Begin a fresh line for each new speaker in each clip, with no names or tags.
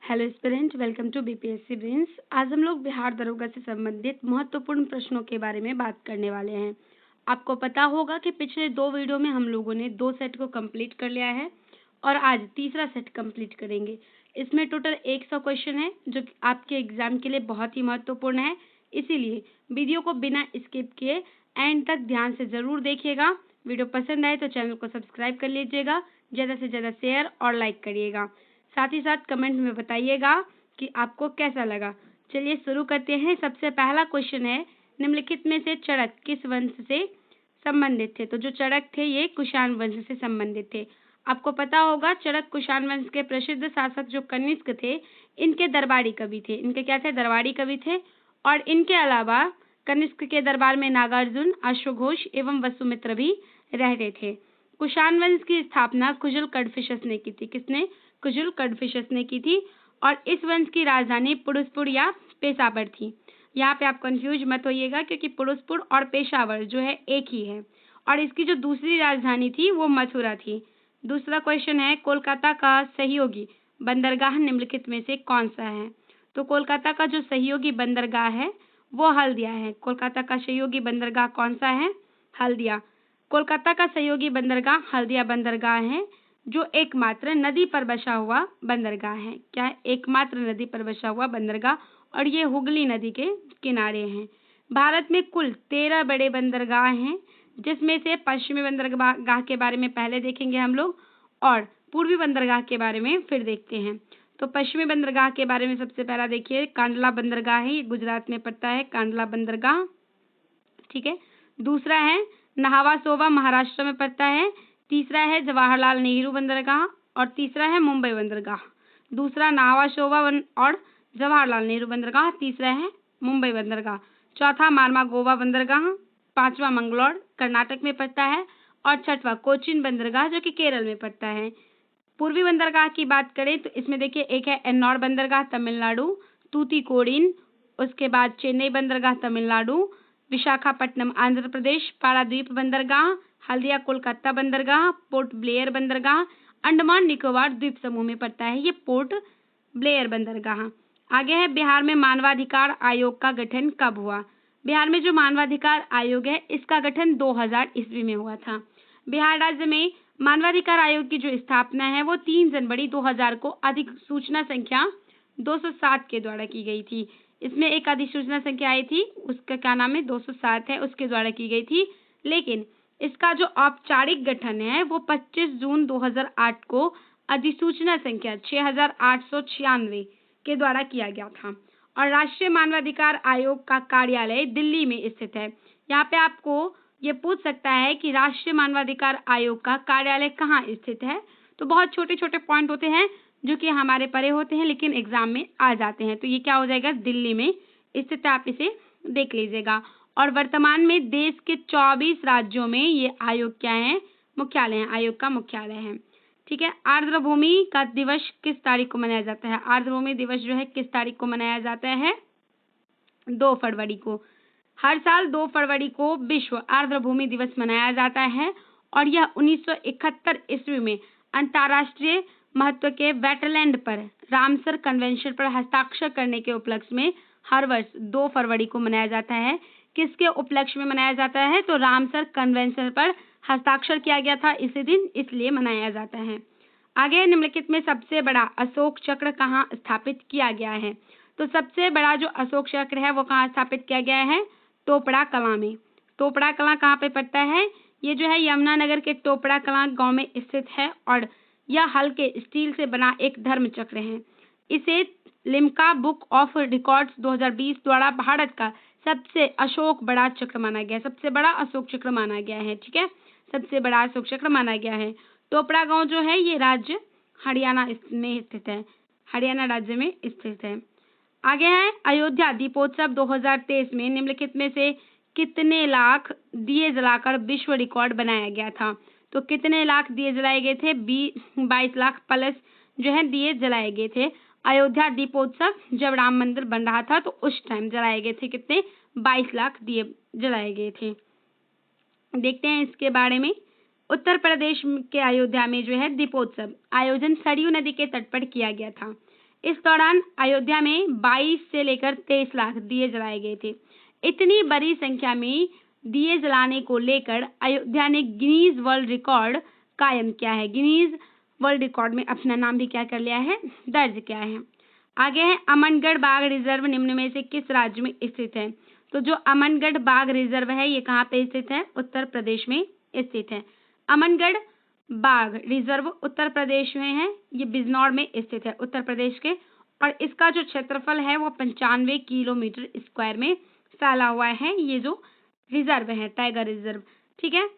Hello student, welcome to BPSC brains. आज हम लोग बिहार दरोगा से संबंधित महत्वपूर्ण प्रश्नों के बारे में बात करने वाले हैं। आपको पता होगा कि पिछले 2 वीडियो में हम लोगों ने 2 सेट को कंप्लीट कर लिया है और आज तीसरा सेट कंप्लीट करेंगे। इसमें टोटल 100 क्वेश्चन है जो कि आपके एग्जाम के लिए बहुत ही महत्वपूर्ण है। इसीलिए वीडियो को बिना स्किप किए एंड तक ध्यान से जरूर देखिएगा। वीडियो पसंद आए तो चैनल को सब्सक्राइब कर लीजिएगा, ज़्यादा से ज़्यादा शेयर और लाइक करिएगा। साथ ही साथ कमेंट में बताइएगा कि आपको कैसा लगा। चलिए शुरू करते हैं। सबसे पहला क्वेश्चन है, निम्नलिखित में से चड़क किस वंश से संबंधित थे? तो जो चड़क थे ये कुषाण वंश से संबंधित थे। आपको पता होगा चड़क कुषाण वंश के प्रसिद्ध शासक जो कनिष्क थे, इनके दरबारी कवि थे। इनके क्या थे? दरबारी कवि थे। और इनके अलावा कनिष्क के दरबार में नागार्जुन, अश्वघोष एवं वसुमित्र भी रहते थे। कुषाण वंश की स्थापना कुजुल कडफिशस ने की थी। किसने? कुजुल कडफिशस ने की थी। और इस वंश की राजधानी पुरुषपुर या पेशावर थी। यहाँ पे आप कंफ्यूज मत होइएगा क्योंकि पुरुषपुर और पेशावर जो है एक ही है। और इसकी जो दूसरी राजधानी थी वो मथुरा थी। दूसरा क्वेश्चन है, कोलकाता का सहयोगी बंदरगाह निम्नलिखित में से कौन सा है? तो कोलकाता का जो सहयोगी बंदरगाह है वो हल्दिया है। कोलकाता का सहयोगी बंदरगाह कौन सा है? हल्दिया। कोलकाता का सहयोगी बंदरगाह हल्दिया बंदरगाह है जो एकमात्र नदी पर बसा हुआ बंदरगाह है। क्या है? एकमात्र नदी पर बसा हुआ बंदरगाह, और ये हुगली नदी के किनारे हैं। भारत में कुल 13 बड़े बंदरगाह हैं, जिसमें से पश्चिमी बंदरगाह के बारे में पहले देखेंगे हम लोग और पूर्वी बंदरगाह के बारे में फिर देखते हैं। तो पश्चिमी बंदरगाह के बारे में सबसे पहला देखिए, कांडला बंदरगाह है। ये गुजरात में पड़ता है, कांडला बंदरगाह। ठीक है। दूसरा है नहावा सोवा, महाराष्ट्र में पड़ता है। तीसरा है जवाहरलाल नेहरू बंदरगाह और तीसरा है मुंबई बंदरगाह। दूसरा नहावा सोवा और जवाहरलाल नेहरू बंदरगाह, तीसरा है मुंबई बंदरगाह। चौथा मारमा गोवा बंदरगाह, पांचवा मंगलौर कर्नाटक में पड़ता है और छठवां कोचीन बंदरगाह जो कि केरल में पड़ता है। पूर्वी बंदरगाह की बात करें तो इसमें देखिए एक है एन्नौर बंदरगाह तमिलनाडु, तूतीकोरिन, उसके बाद चेन्नई बंदरगाह तमिलनाडु, विशाखापट्टनम आंध्र प्रदेश, पारादीप बंदरगाह, हल्दिया कोलकाता बंदरगाह, पोर्ट ब्लेयर बंदरगाह अंडमान निकोबार द्वीप समूह में पड़ता है। ये पोर्ट ब्लेयर बंदरगाह। आगे है बिहार में मानवाधिकार आयोग का गठन कब हुआ? बिहार में जो मानवाधिकार आयोग है इसका गठन 2000 ईस्वी में हुआ था। बिहार राज्य में मानवाधिकार आयोग की जो स्थापना है वो 3 जनवरी 2000 को अधिसूचना संख्या 207 के द्वारा की गई थी। इसमें एक अधिसूचना संख्या आई थी, उसका क्या नाम है? 207 है, उसके द्वारा की गई थी। लेकिन इसका जो औपचारिक गठन है वो 25 जून 2008 को अधिसूचना संख्या 6896 के द्वारा किया गया था। और राष्ट्रीय मानवाधिकार आयोग का कार्यालय दिल्ली में स्थित है। यहाँ पे आपको ये पूछ सकता है कि राष्ट्रीय मानवाधिकार आयोग का कार्यालय कहाँ स्थित है। तो बहुत छोटे छोटे पॉइंट होते हैं जो कि हमारे परे होते हैं लेकिन एग्जाम में आ जाते हैं। तो ये क्या हो जाएगा? दिल्ली में स्थित है, आप इसे देख लीजिएगा। और वर्तमान में देश के 24 राज्यों में ये आयोग क्या है? मुख्यालय है, आयोग का मुख्यालय है। ठीक है। आर्द्रभूमि का दिवस किस तारीख को मनाया जाता है? आर्द्रभूमि दिवस जो है किस तारीख को मनाया जाता है? 2 फरवरी को। हर साल 2 फरवरी को विश्व आर्द्रभूमि दिवस मनाया जाता है और यह 1971 ईस्वी में अंतर्राष्ट्रीय महत्व के वेटलैंड पर रामसर कन्वेंशन पर हस्ताक्षर करने के उपलक्ष्य में हर वर्ष 2 फरवरी को मनाया जाता है। किसके उपलक्ष्य में मनाया जाता है? तो रामसर कन्वेंशन पर हस्ताक्षर किया गया था इसी दिन, इसलिए मनाया जाता है। आगे निम्नलिखित में सबसे बड़ा अशोक चक्र कहाँ स्थापित किया गया है? तो सबसे बड़ा जो अशोक चक्र है वो कहाँ स्थापित किया गया है? टोपड़ा कलां में। टोपड़ा कलां कहाँ पे पड़ता है? ये जो है यमुनानगर के टोपड़ा कलां गांव में स्थित है और यह हल्के स्टील से बना एक धर्म चक्र है। इसे लिम्का बुक ऑफ रिकॉर्ड्स 2020 द्वारा भारत का सबसे अशोक बड़ा चक्र माना गया है। सबसे बड़ा अशोक चक्र माना गया है। ठीक है, सबसे बड़ा अशोक चक्र माना गया है। टोपड़ा गांव जो है ये राज्य हरियाणा में स्थित है, हरियाणा राज्य में स्थित है। आगे है अयोध्या दीपोत्सव 2023 में निम्नलिखित में से कितने लाख दिए जलाकर विश्व रिकॉर्ड बनाया गया था? तो कितने लाख दिए जलाए गए थे? 22 लाख प्लस जो है दिए जलाए गए थे। अयोध्या दीपोत्सव जब राम मंदिर बन रहा था तो उस टाइम जलाए गए थे। कितने? 22 लाख दिए जलाए गए थे। देखते हैं इसके बारे में। उत्तर प्रदेश के अयोध्या में जो है दीपोत्सव आयोजन सरयू नदी के तट पर किया गया था। इस दौरान अयोध्या में 22 से लेकर 23 लाख दिए जलाए गए थे। इतनी बड़ी संख्या में दिए जलाने को लेकर अयोध्या ने गिनीज वर्ल्ड रिकॉर्ड कायम किया है। गिनीज वर्ल्ड रिकॉर्ड में अपना नाम भी क्या कर लिया है, दर्ज किया है। आगे है अमनगढ़ बाघ रिजर्व निम्न में से किस राज्य में स्थित है? तो जो अमनगढ़ बाघ रिजर्व है ये कहाँ पे स्थित है? उत्तर प्रदेश में स्थित है। अमनगढ़ बाघ रिजर्व उत्तर प्रदेश में है, ये बिजनौर में स्थित है उत्तर प्रदेश के, और इसका जो क्षेत्रफल है वो 95 किलोमीटर स्क्वायर में फैला हुआ है। ये जो रिजर्व है टाइगर रिजर्व, ठीक है,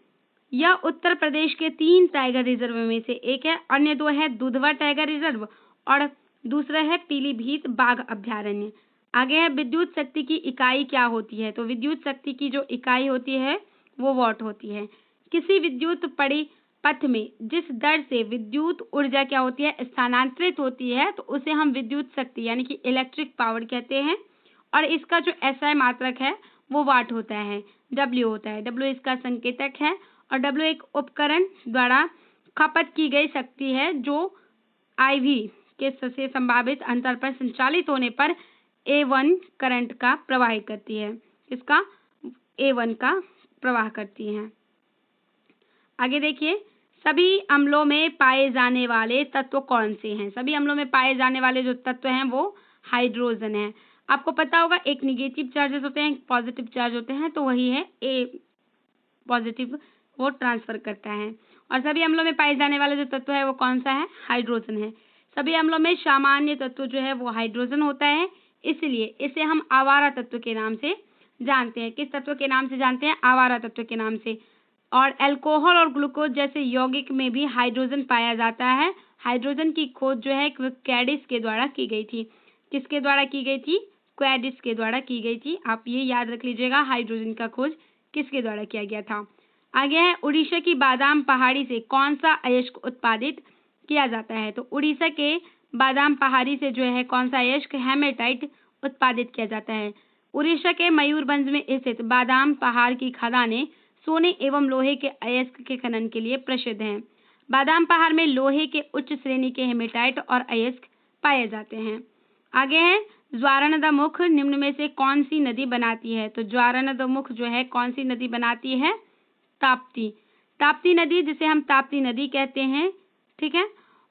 यह उत्तर प्रदेश के 3 टाइगर रिजर्व में से एक है। अन्य 2 है दुधवा टाइगर रिजर्व और दूसरा है पीलीभीत बाघ अभयारण्य। आगे है विद्युत शक्ति की इकाई क्या होती है? तो विद्युत शक्ति की जो इकाई होती है वो वॉट होती है। किसी विद्युत परिपथ में जिस दर से विद्युत ऊर्जा क्या होती है, स्थानांतरित होती है, तो उसे हम विद्युत शक्ति यानी कि इलेक्ट्रिक पावर कहते हैं। और इसका जो एसआई मात्रक है वो वाट होता है, डब्ल्यू होता है। डब्ल्यू इसका संकेतक है और डब्ल्यू एक उपकरण द्वारा खपत की गई शक्ति है जो आईवी के से संभावित अंतर पर संचालित होने पर A1 करंट का प्रवाहित करती है। इसका A1 का प्रवाह करती है। आगे देखिए, सभी अम्लों में पाए जाने वाले तत्व कौन से हैं? सभी अम्लों में पाए जाने वाले जो तत्व हैं वो हाइड्रोजन है। आपको पता होगा एक निगेटिव चार्जेस होते हैं, एक पॉजिटिव चार्ज होते हैं, तो वही है ए पॉजिटिव, वो ट्रांसफर करता है। और सभी अम्लों में पाए जाने वाला जो तत्व है वो कौन सा है? हाइड्रोजन है। सभी अम्लों में सामान्य तत्व जो है वो हाइड्रोजन होता है, इसलिए इसे हम आवारा तत्व के नाम से जानते हैं। किस तत्व के नाम से जानते हैं? आवारा तत्व के नाम से। और अल्कोहल और ग्लूकोज जैसे यौगिक में भी हाइड्रोजन पाया जाता है। हाइड्रोजन की खोज जो है क्वैडिस के द्वारा की गई थी। किसके द्वारा की गई थी? क्वैडिस के द्वारा की गई थी। आप ये याद रख लीजिएगा, हाइड्रोजन का खोज किसके द्वारा किया गया था। आगे है उड़ीसा की बादाम पहाड़ी से कौन सा अयस्क उत्पादित किया जाता है? तो उड़ीसा के बादाम पहाड़ी से जो है कौन सा अयस्क? हेमेटाइट उत्पादित किया जाता है। उड़ीसा के मयूरभंज में स्थित बादाम पहाड़ की खदानें सोने एवं लोहे के अयस्क के खनन के लिए प्रसिद्ध हैं। बादाम पहाड़ में लोहे के उच्च श्रेणी के हेमेटाइट और अयस्क पाए जाते हैं। आगे है ज्वारनदमुख निम्न में से कौन सी नदी बनाती है? तो ज्वारनदमुख जो है कौन सी नदी बनाती है? ताप्ती। ताप्ती नदी, जिसे हम ताप्ती नदी कहते हैं, ठीक है,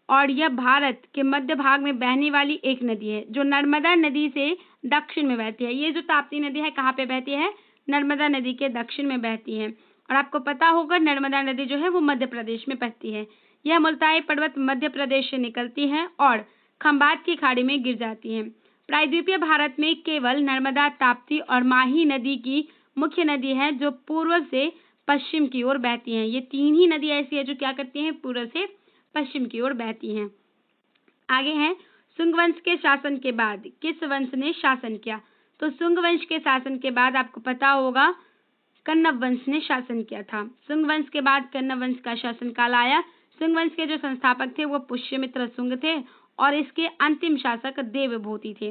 और यह भारत के मध्य भाग में बहने वाली एक नदी है जो नर्मदा नदी से दक्षिण में बहती है। ये जो ताप्ती नदी है कहाँ पे बहती है? नर्मदा नदी के दक्षिण में बहती है। और आपको पता होगा नर्मदा नदी जो है वो मध्य प्रदेश में बहती है। यह मुल्ताई पर्वत मध्य प्रदेश से निकलती है और खंभात की खाड़ी में गिर जाती है। प्रायद्वीपीय भारत में केवल नर्मदा, ताप्ती और माही नदी की मुख्य नदी है जो पूर्व से पश्चिम की ओर बहती हैं। ये 3 ही नदी ऐसी है जो क्या करती हैं? पूर्व से पश्चिम की ओर बहती हैं। आगे है सुंग वंश के शासन के बाद किस वंश ने शासन किया? तो सुंग वंश के शासन के बाद आपको पता होगा कण्व वंश ने शासन किया था। सुंग वंश के बाद कण्व वंश का शासन काल आया। सुंग वंश के जो संस्थापक थे वो पुष्यमित्र सुंग थे और इसके अंतिम शासक देवभूति थे।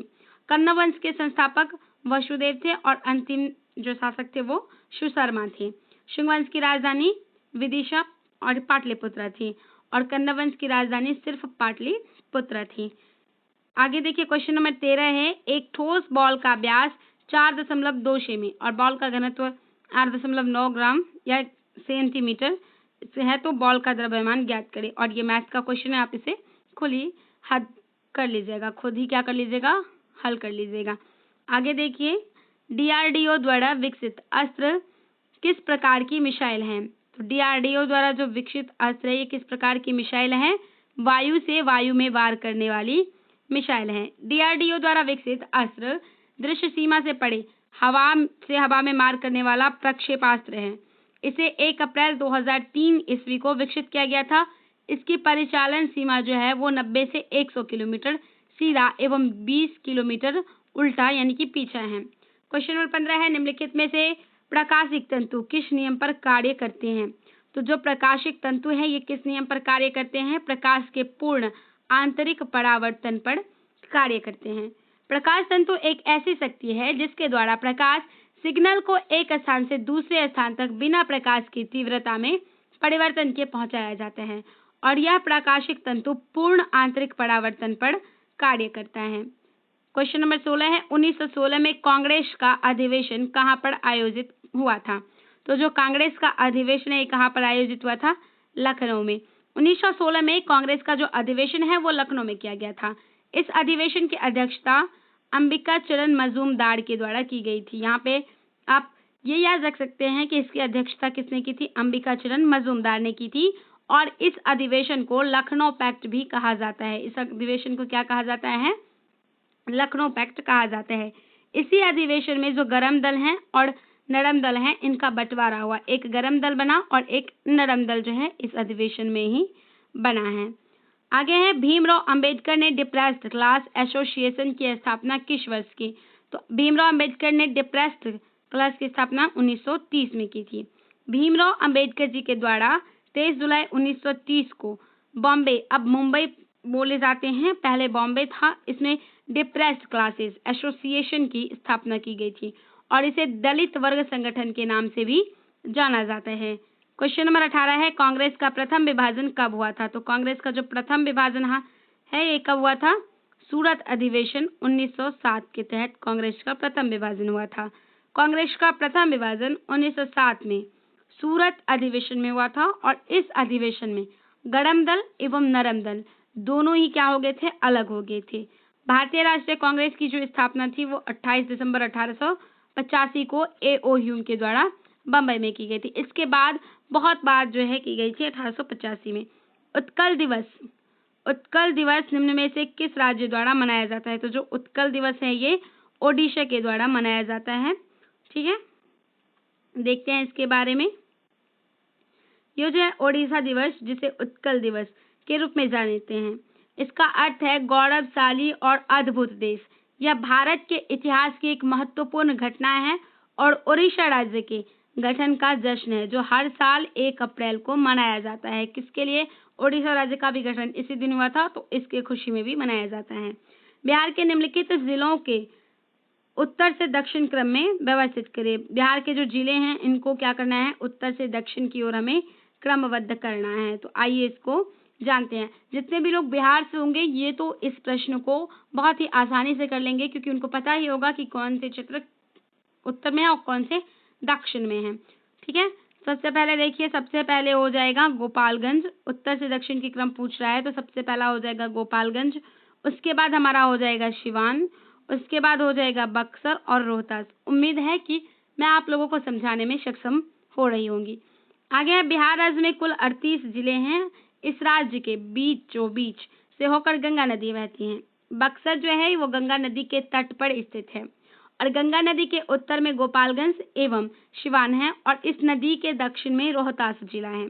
कण्व वंश के संस्थापक वसुदेव थे और अंतिम जो शासक थे वो सुशर्मा थे। शुंग वंश की राजधानी विदिशा और पाटलिपुत्र थी और कण्व वंश की राजधानी सिर्फ पाटलिपुत्र थी। आगे देखिए क्वेश्चन नंबर 13 है, एक ठोस बॉल का व्यास 4.2 सेमी और बॉल का घनत्व 8.9 ग्राम या सेंटीमीटर है, तो बॉल का द्रव्यमान ज्ञात करें। और ये मैथ का क्वेश्चन है, आप इसे खुद ही हल कर लीजिएगा, खुद ही क्या कर लीजिएगा? हल कर लीजिएगा। आगे देखिए DRDO द्वारा विकसित अस्त्र किस प्रकार की मिसाइल है? तो DRDO द्वारा जो विकसित अस्त्र है ये किस प्रकार की मिसाइल है? वायु से वायु में वार करने वाली मिसाइल है। DRDO द्वारा विकसित अस्त्र दृश्य सीमा से परे हवा से हवा में मार करने वाला प्रक्षेपास्त्र है। इसे 1 अप्रैल 2003 ईस्वी को विकसित किया गया था। इसकी परिचालन सीमा जो है वो 90 से 100 किलोमीटर सीधा एवं 20 किलोमीटर उल्टा यानी कि पीछा है। क्वेश्चन नंबर 15 है, निम्नलिखित में से प्रकाशिक तंतु किस नियम पर कार्य करते हैं? तो जो प्रकाशिक तंतु है ये किस नियम पर कार्य करते हैं? प्रकाश के पूर्ण आंतरिक परावर्तन पर कार्य करते हैं। प्रकाश तंतु एक ऐसी शक्ति है जिसके द्वारा प्रकाश सिग्नल को एक स्थान से दूसरे स्थान तक बिना प्रकाश की तीव्रता में परिवर्तन के पहुंचाया जाता है और यह प्रकाशिक तंतु पूर्ण आंतरिक परावर्तन पर कार्य करता है। क्वेश्चन नंबर 16 है 1916 में कांग्रेस का अधिवेशन कहाँ पर आयोजित हुआ था? तो जो कांग्रेस का अधिवेशन है कहाँ पर आयोजित हुआ था? लखनऊ में। 1916 में कांग्रेस का जो अधिवेशन है वो लखनऊ में किया गया था। इस अधिवेशन की अध्यक्षता अंबिका चरण मजूमदार के द्वारा की गई थी। यहाँ पे आप ये याद रख सकते हैं कि इसकी अध्यक्षता किसने की थी? अंबिका चरण मजूमदार ने की थी। और इस अधिवेशन को लखनऊ पैक्ट भी कहा जाता है। इस अधिवेशन को क्या कहा जाता है? लखनऊ पैक्ट कहा जाता है। इसी अधिवेशन में जो गरम दल हैं और नरम दल हैं इनका बंटवारा हुआ। एक गरम दल बना और एक नरम दल जो है इस अधिवेशन में ही बना है। आगे है भीमराव अंबेडकर ने डिप्रेस्ड क्लास एसोसिएशन की स्थापना किस वर्ष की? तो भीमराव अंबेडकर ने डिप्रेस्ड क्लास की स्थापना 1930 में की थी। भीमराव अंबेडकर जी के द्वारा 23 जुलाई 1930 को बॉम्बे, अब मुंबई बोले जाते हैं, पहले बॉम्बे था, इसमें डिप्रेस्ड क्लासेस एसोसिएशन की स्थापना की गई थी और इसे दलित वर्ग संगठन के नाम से भी जाना जाता है। क्वेश्चन नंबर 18 है कांग्रेस का प्रथम विभाजन कब हुआ था? तो कांग्रेस का जो प्रथम विभाजन है ये कब हुआ था? सूरत अधिवेशन 1907 के तहत कांग्रेस का प्रथम विभाजन हुआ था। कांग्रेस का प्रथम विभाजन 1907 में सूरत अधिवेशन में हुआ था और इस अधिवेशन में गरम दल एवं नरम दल दोनों ही क्या हो गए थे? अलग हो गए थे। भारतीय राष्ट्रीय कांग्रेस की जो स्थापना थी वो 28 दिसंबर 1885 को एओ के द्वारा बम्बई में की गई थी। इसके बाद बहुत बार जो है की गई थी 1885 में। उत्कल दिवस निम्न में से किस राज्य द्वारा मनाया जाता है? तो जो उत्कल दिवस है ये ओडिशा के द्वारा मनाया जाता है। ठीक है, देखते हैं इसके बारे में। ये जो है ओडिशा दिवस, जिसे उत्कल दिवस के रूप में जानते हैं, इसका अर्थ है गौरवशाली और अद्भुत देश। यह भारत के इतिहास की एक महत्वपूर्ण घटना है और ओडिशा राज्य के गठन का जश्न है जो हर साल 1 अप्रैल को मनाया जाता है। किसके लिए? ओडिशा राज्य का भी गठन इसी दिन हुआ था, तो इसके खुशी में भी मनाया जाता है। बिहार के निम्नलिखित जिलों के उत्तर से दक्षिण क्रम में व्यवस्थित करें। बिहार के जो जिले हैं इनको क्या करना है? उत्तर से दक्षिण की ओर हमें क्रमबद्ध करना है। तो आइए इसको जानते हैं। जितने भी लोग बिहार से होंगे ये तो इस प्रश्न को बहुत ही आसानी से कर लेंगे, क्योंकि उनको पता ही होगा कि कौन से क्षेत्र उत्तर में है और कौन से दक्षिण में है। ठीक है, सबसे पहले देखिए, सबसे पहले हो जाएगा गोपालगंज। उत्तर से दक्षिण की क्रम पूछ रहा है तो सबसे पहला हो जाएगा गोपालगंज। उसके बाद हमारा हो जाएगा सिवान, उसके बाद हो जाएगा बक्सर और रोहतास। उम्मीद है कि मैं आप लोगों को समझाने में सक्षम हो रही होंगी। आगे है बिहार राज्य में कुल 38 जिले हैं। इस राज्य के बीच से होकर गंगा नदी बहती है। बक्सर जो है वो गंगा नदी के तट पर स्थित है और गंगा नदी के उत्तर में गोपालगंज एवं सिवान है और इस नदी के दक्षिण में रोहतास जिला है।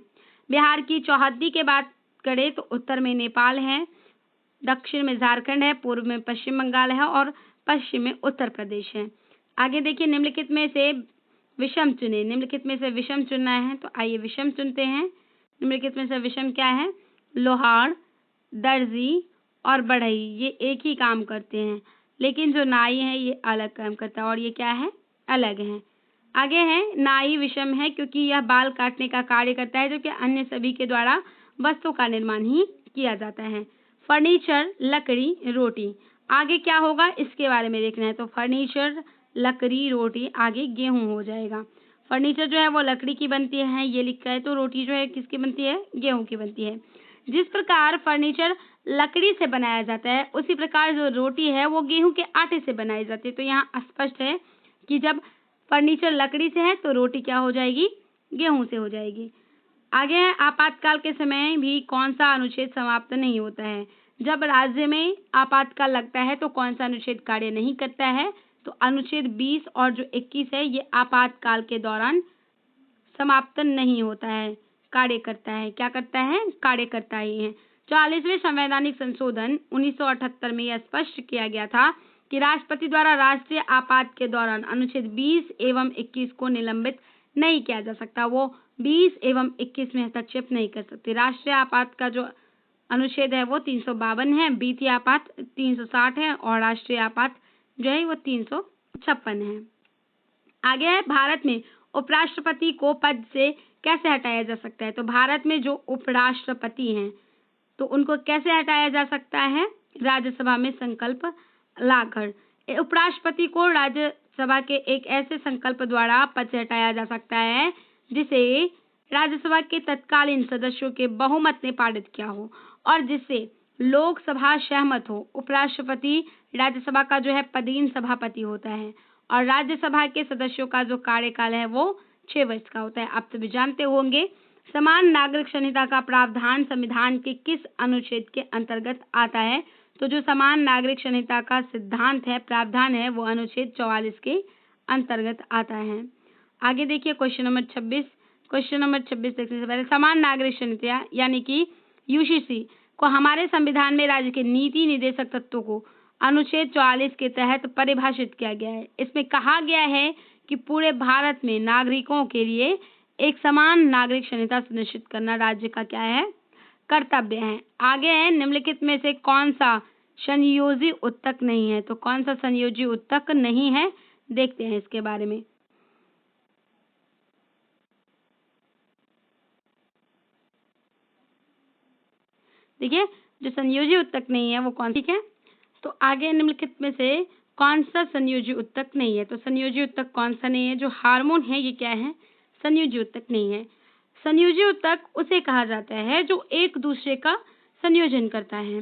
बिहार की चौहद्दी की बात करें तो उत्तर में नेपाल है, दक्षिण में झारखंड है, पूर्व में पश्चिम बंगाल है और पश्चिम में उत्तर प्रदेश है। आगे देखिए, निम्नलिखित में से विषम चुने। निम्नलिखित में से विषम चुनना है, तो आइए विषम चुनते हैं। निम्नलिखित में से विषम क्या है? लोहार, दर्जी और बढ़ई ये एक ही काम करते हैं, लेकिन जो नाई है ये अलग काम करता है और ये क्या है? अलग है। आगे है नाई विषम है क्योंकि यह बाल काटने का कार्य करता है, जबकि अन्य सभी के द्वारा वस्तु का निर्माण ही किया जाता है। फर्नीचर, लकड़ी, रोटी, आगे क्या होगा इसके बारे में देखना है। तो फर्नीचर, लकड़ी, रोटी, आगे गेहूं हो जाएगा। फर्नीचर जो है वो लकड़ी की बनती है, ये लिखा है, तो रोटी जो है किसकी बनती है? गेहूं की बनती है। जिस प्रकार फर्नीचर लकड़ी से बनाया जाता है उसी प्रकार जो रोटी है वो गेहूं के आटे से बनाई जाती है। तो यहाँ स्पष्ट है कि जब फर्नीचर लकड़ी से है तो रोटी क्या हो जाएगी? गेहूं से हो जाएगी। आगे है आपातकाल के समय भी कौन सा अनुच्छेद समाप्त नहीं होता है? जब राज्य में आपातकाल लगता है तो कौन सा अनुच्छेद कार्य नहीं करता है? तो अनुच्छेद 20 और जो 21 है ये आपातकाल के दौरान समाप्त नहीं होता है, कार्य करता है। क्या करता है? कार्य करता ही है। 44वें संवैधानिक संशोधन 1978 में यह स्पष्ट किया गया था कि राष्ट्रपति द्वारा राष्ट्रीय आपात के दौरान अनुच्छेद 20 एवं 21 को निलंबित नहीं किया जा सकता। वो 20 एवं 21 में हस्तक्षेप नहीं कर सकते। राष्ट्रीय आपात का जो अनुच्छेद है वो 352 है, बीती आपात 360 है और राष्ट्रीय आपात जो है वो 356 है। आगे है भारत में उपराष्ट्रपति को पद से कैसे हटाया जा सकता है? तो भारत में जो उपराष्ट्रपति हैं तो उनको कैसे हटाया जा सकता है? राज्यसभा में संकल्प लाकर। उपराष्ट्रपति को राज्यसभा के एक ऐसे संकल्प द्वारा पद से हटाया जा सकता है जिसे राज्यसभा के तत्कालीन सदस्यों के बहुमत ने पारित किया हो और जिससे लोकसभा सहमत हो। उपराष्ट्रपति राज्यसभा का जो है पदीन सभापति होता है और राज्यसभा के सदस्यों का जो कार्यकाल है वो 6 वर्ष का होता है। आप सभी जानते होंगे समान नागरिक संहिता का प्रावधान संविधान के किस अनुच्छेद के अंतर्गत आता है? तो जो समान नागरिक संहिता का सिद्धांत है, प्रावधान है, वो अनुच्छेद 44 के अंतर्गत आता है। आगे देखिए क्वेश्चन नंबर 26। क्वेश्चन नंबर 26 देखने से पहले समान नागरिक संहिता यानी कि यूसीसी को हमारे संविधान में राज्य के नीति निर्देशक तत्वों को अनुच्छेद 44 के तहत परिभाषित किया गया है। इसमें कहा गया है कि पूरे भारत में नागरिकों के लिए एक समान नागरिक संहिता सुनिश्चित करना राज्य का क्या है? कर्तव्य है। आगे है निम्नलिखित में से कौन सा संयोजी उत्तक नहीं है? तो कौन सा संयोजी उत्तक नहीं है, देखते हैं इसके बारे में। देखिए जो संयोजी उत्तक नहीं है वो कौन, ठीक है। तो आगे निम्नलिखित में से कौन सा संयोजी उत्तक नहीं है? तो संयोजी उत्तक कौन सा नहीं है? जो हार्मोन है ये क्या है? संयोजी उत्तक नहीं है। संयोजी उत्तक उसे कहा जाता है जो एक दूसरे का संयोजन करता है,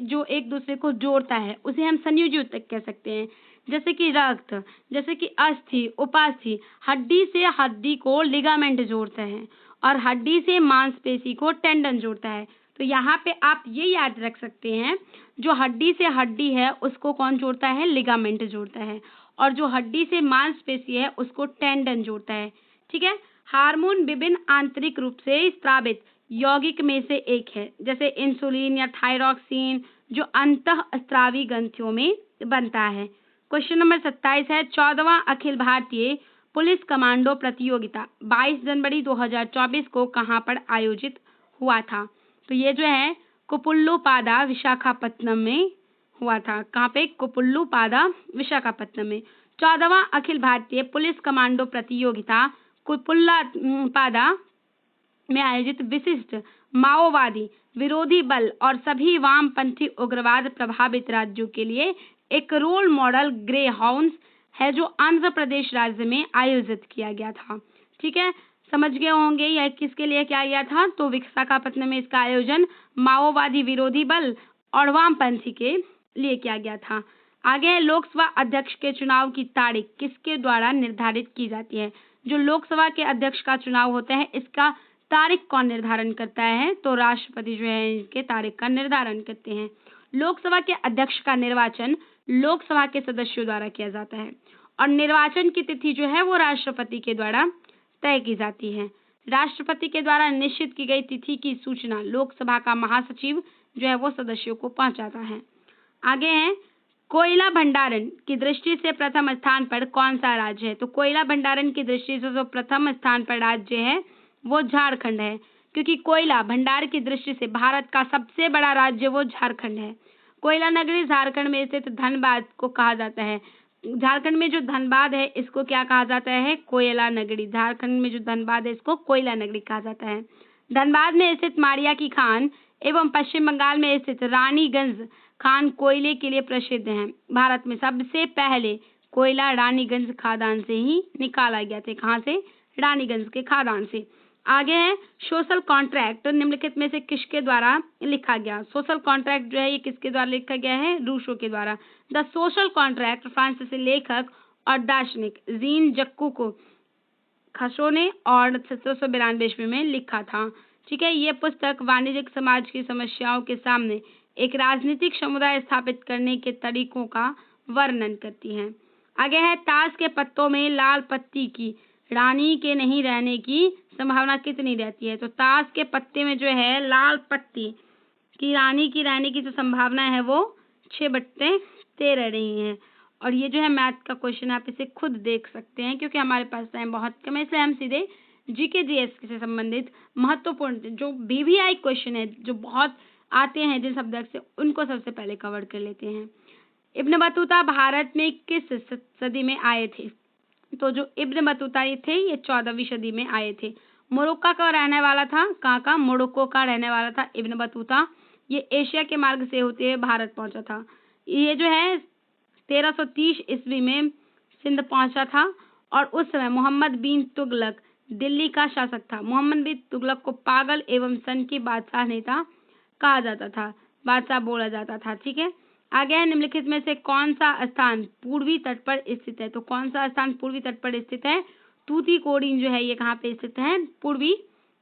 जो एक दूसरे को जोड़ता है, उसे हम संयोजी उत्तक कह सकते हैं। जैसे कि रक्त, जैसे कि अस्थि, उपास्थि, हड्डी से हड्डी को लिगामेंट जोड़ता है और हड्डी से मांसपेशी को टेंडन जोड़ता है। तो यहाँ पे आप ये याद रख सकते हैं, जो हड्डी से हड्डी है उसको कौन जोड़ता है? लिगामेंट जोड़ता है और जो हड्डी से मांसपेशी है उसको टेंडन जोड़ता है, ठीक है। हार्मोन विभिन्न आंतरिक रूप से स्रावित यौगिक में से एक है, जैसे इंसुलिन या थायरॉक्सिन, जो अंतःस्रावी ग्रंथियों में बनता है। क्वेश्चन नंबर 27 है 14वां अखिल भारतीय पुलिस कमांडो प्रतियोगिता 22 जनवरी 2024 को कहाँ पर आयोजित हुआ था? तो ये जो है कुपुल्लुपादा विशाखापट्टनम में हुआ था। कहाँ पे? कुपुल्लुपादा विशाखापट्टनम में। 14वां अखिल भारतीय पुलिस कमांडो प्रतियोगिता कुपुल्लुपादा में आयोजित विशिष्ट माओवादी विरोधी बल और सभी वामपंथी उग्रवाद प्रभावित राज्यों के लिए एक रोल मॉडल ग्रे हाउंड है जो आंध्र प्रदेश राज्य में आयोजित किया गया था, ठीक है। समझ गए होंगे यह किसके लिए किया गया था? तो विशाखापट्टनम में इसका आयोजन माओवादी विरोधी बल और वामपंथी के लिए किया गया था। आगे लोकसभा अध्यक्ष के चुनाव की तारीख किसके द्वारा निर्धारित की जाती है? जो लोकसभा के अध्यक्ष का चुनाव होता है इसका तारीख कौन निर्धारण करता है? तो राष्ट्रपति जो है इनके तारीख का निर्धारण करते हैं। लोकसभा के अध्यक्ष का निर्वाचन लोकसभा के सदस्यों द्वारा किया जाता है और निर्वाचन की तिथि जो है वो राष्ट्रपति के द्वारा तय की जाती है। राष्ट्रपति के द्वारा निश्चित की गई तिथि की सूचना लोकसभा का महासचिव जो है वो सदस्यों को पहुंचाता है। आगे है कोयला भंडारण की दृष्टि से प्रथम स्थान पर कौन सा राज्य है? तो कोयला भंडारण की दृष्टि से जो प्रथम स्थान पर राज्य है वो झारखंड है, क्योंकि कोयला भंडार की दृष्टि से भारत का सबसे बड़ा राज्य वो झारखंड है। कोयला नगरी झारखंड में स्थित धनबाद को कहा जाता है। झारखंड में जो धनबाद है इसको क्या कहा जाता है? कोयला नगरी। झारखंड में जो धनबाद है इसको कोयला नगरी कहा जाता है। धनबाद में स्थित मारिया की खान एवं पश्चिम बंगाल में स्थित रानीगंज खान कोयले के लिए प्रसिद्ध हैं। भारत में सबसे पहले कोयला रानीगंज खादान से ही निकाला गया था। कहाँ से? रानीगंज के खादान से। आगे है सोशल कॉन्ट्रैक्ट निम्नलिखित में से किसके द्वारा लिखा गया? सोशल कॉन्ट्रैक्ट जो है ये किसके द्वारा लिखा गया है? रूसो के द्वारा। द सोशल कॉन्ट्रैक्ट फ्रांसीसी लेखक और दार्शनिक जीन जक्कू को खसो ने और 1792 ईस्वी में लिखा था, ठीक है। ये पुस्तक वाणिज्यिक समाज की समस्याओं के सामने एक राजनीतिक समुदाय स्थापित करने के तरीकों का वर्णन करती है। आगे है ताश के पत्तों में लाल पत्ती की रानी के नहीं रहने की संभावना कितनी रहती है? तो ताश के पत्ते में जो है लाल पत्ती की रानी की रहने की जो संभावना है वो 6/13 रही है। और ये जो है मैथ का क्वेश्चन आप इसे खुद देख सकते हैं क्योंकि हमारे पास टाइम बहुत कम है, इसलिए हम सीधे जीके जीएस से संबंधित महत्वपूर्ण जो बीवीआई क्वेश्चन है जो बहुत आते हैं जिन सब्जेक्ट से, उनको सबसे पहले कवर कर लेते हैं। इब्न बतूता भारत में किस सदी में आए थे? तो जो इब्न बतूता ये थे ये 14वीं सदी में आए थे। मोरक्को का रहने वाला था। कहाँ का? मोरक्को का रहने वाला था इब्न बतूता। ये एशिया के मार्ग से होते हुए भारत पहुंचा था। ये जो है 1330 ईस्वी में सिंध पहुंचा था और उस समय मोहम्मद बिन तुगलक दिल्ली का शासक था। मोहम्मद बिन तुगलक को पागल एवं सन की बादशाह नेता कहा जाता था, बादशाह बोला जाता था। ठीक है, आगे है निम्नलिखित में से कौन सा स्थान पूर्वी तट पर स्थित है? तो कौन सा स्थान पूर्वी तट पर स्थित है? तूतीकोरिन जो है ये कहाँ पे स्थित है? पूर्वी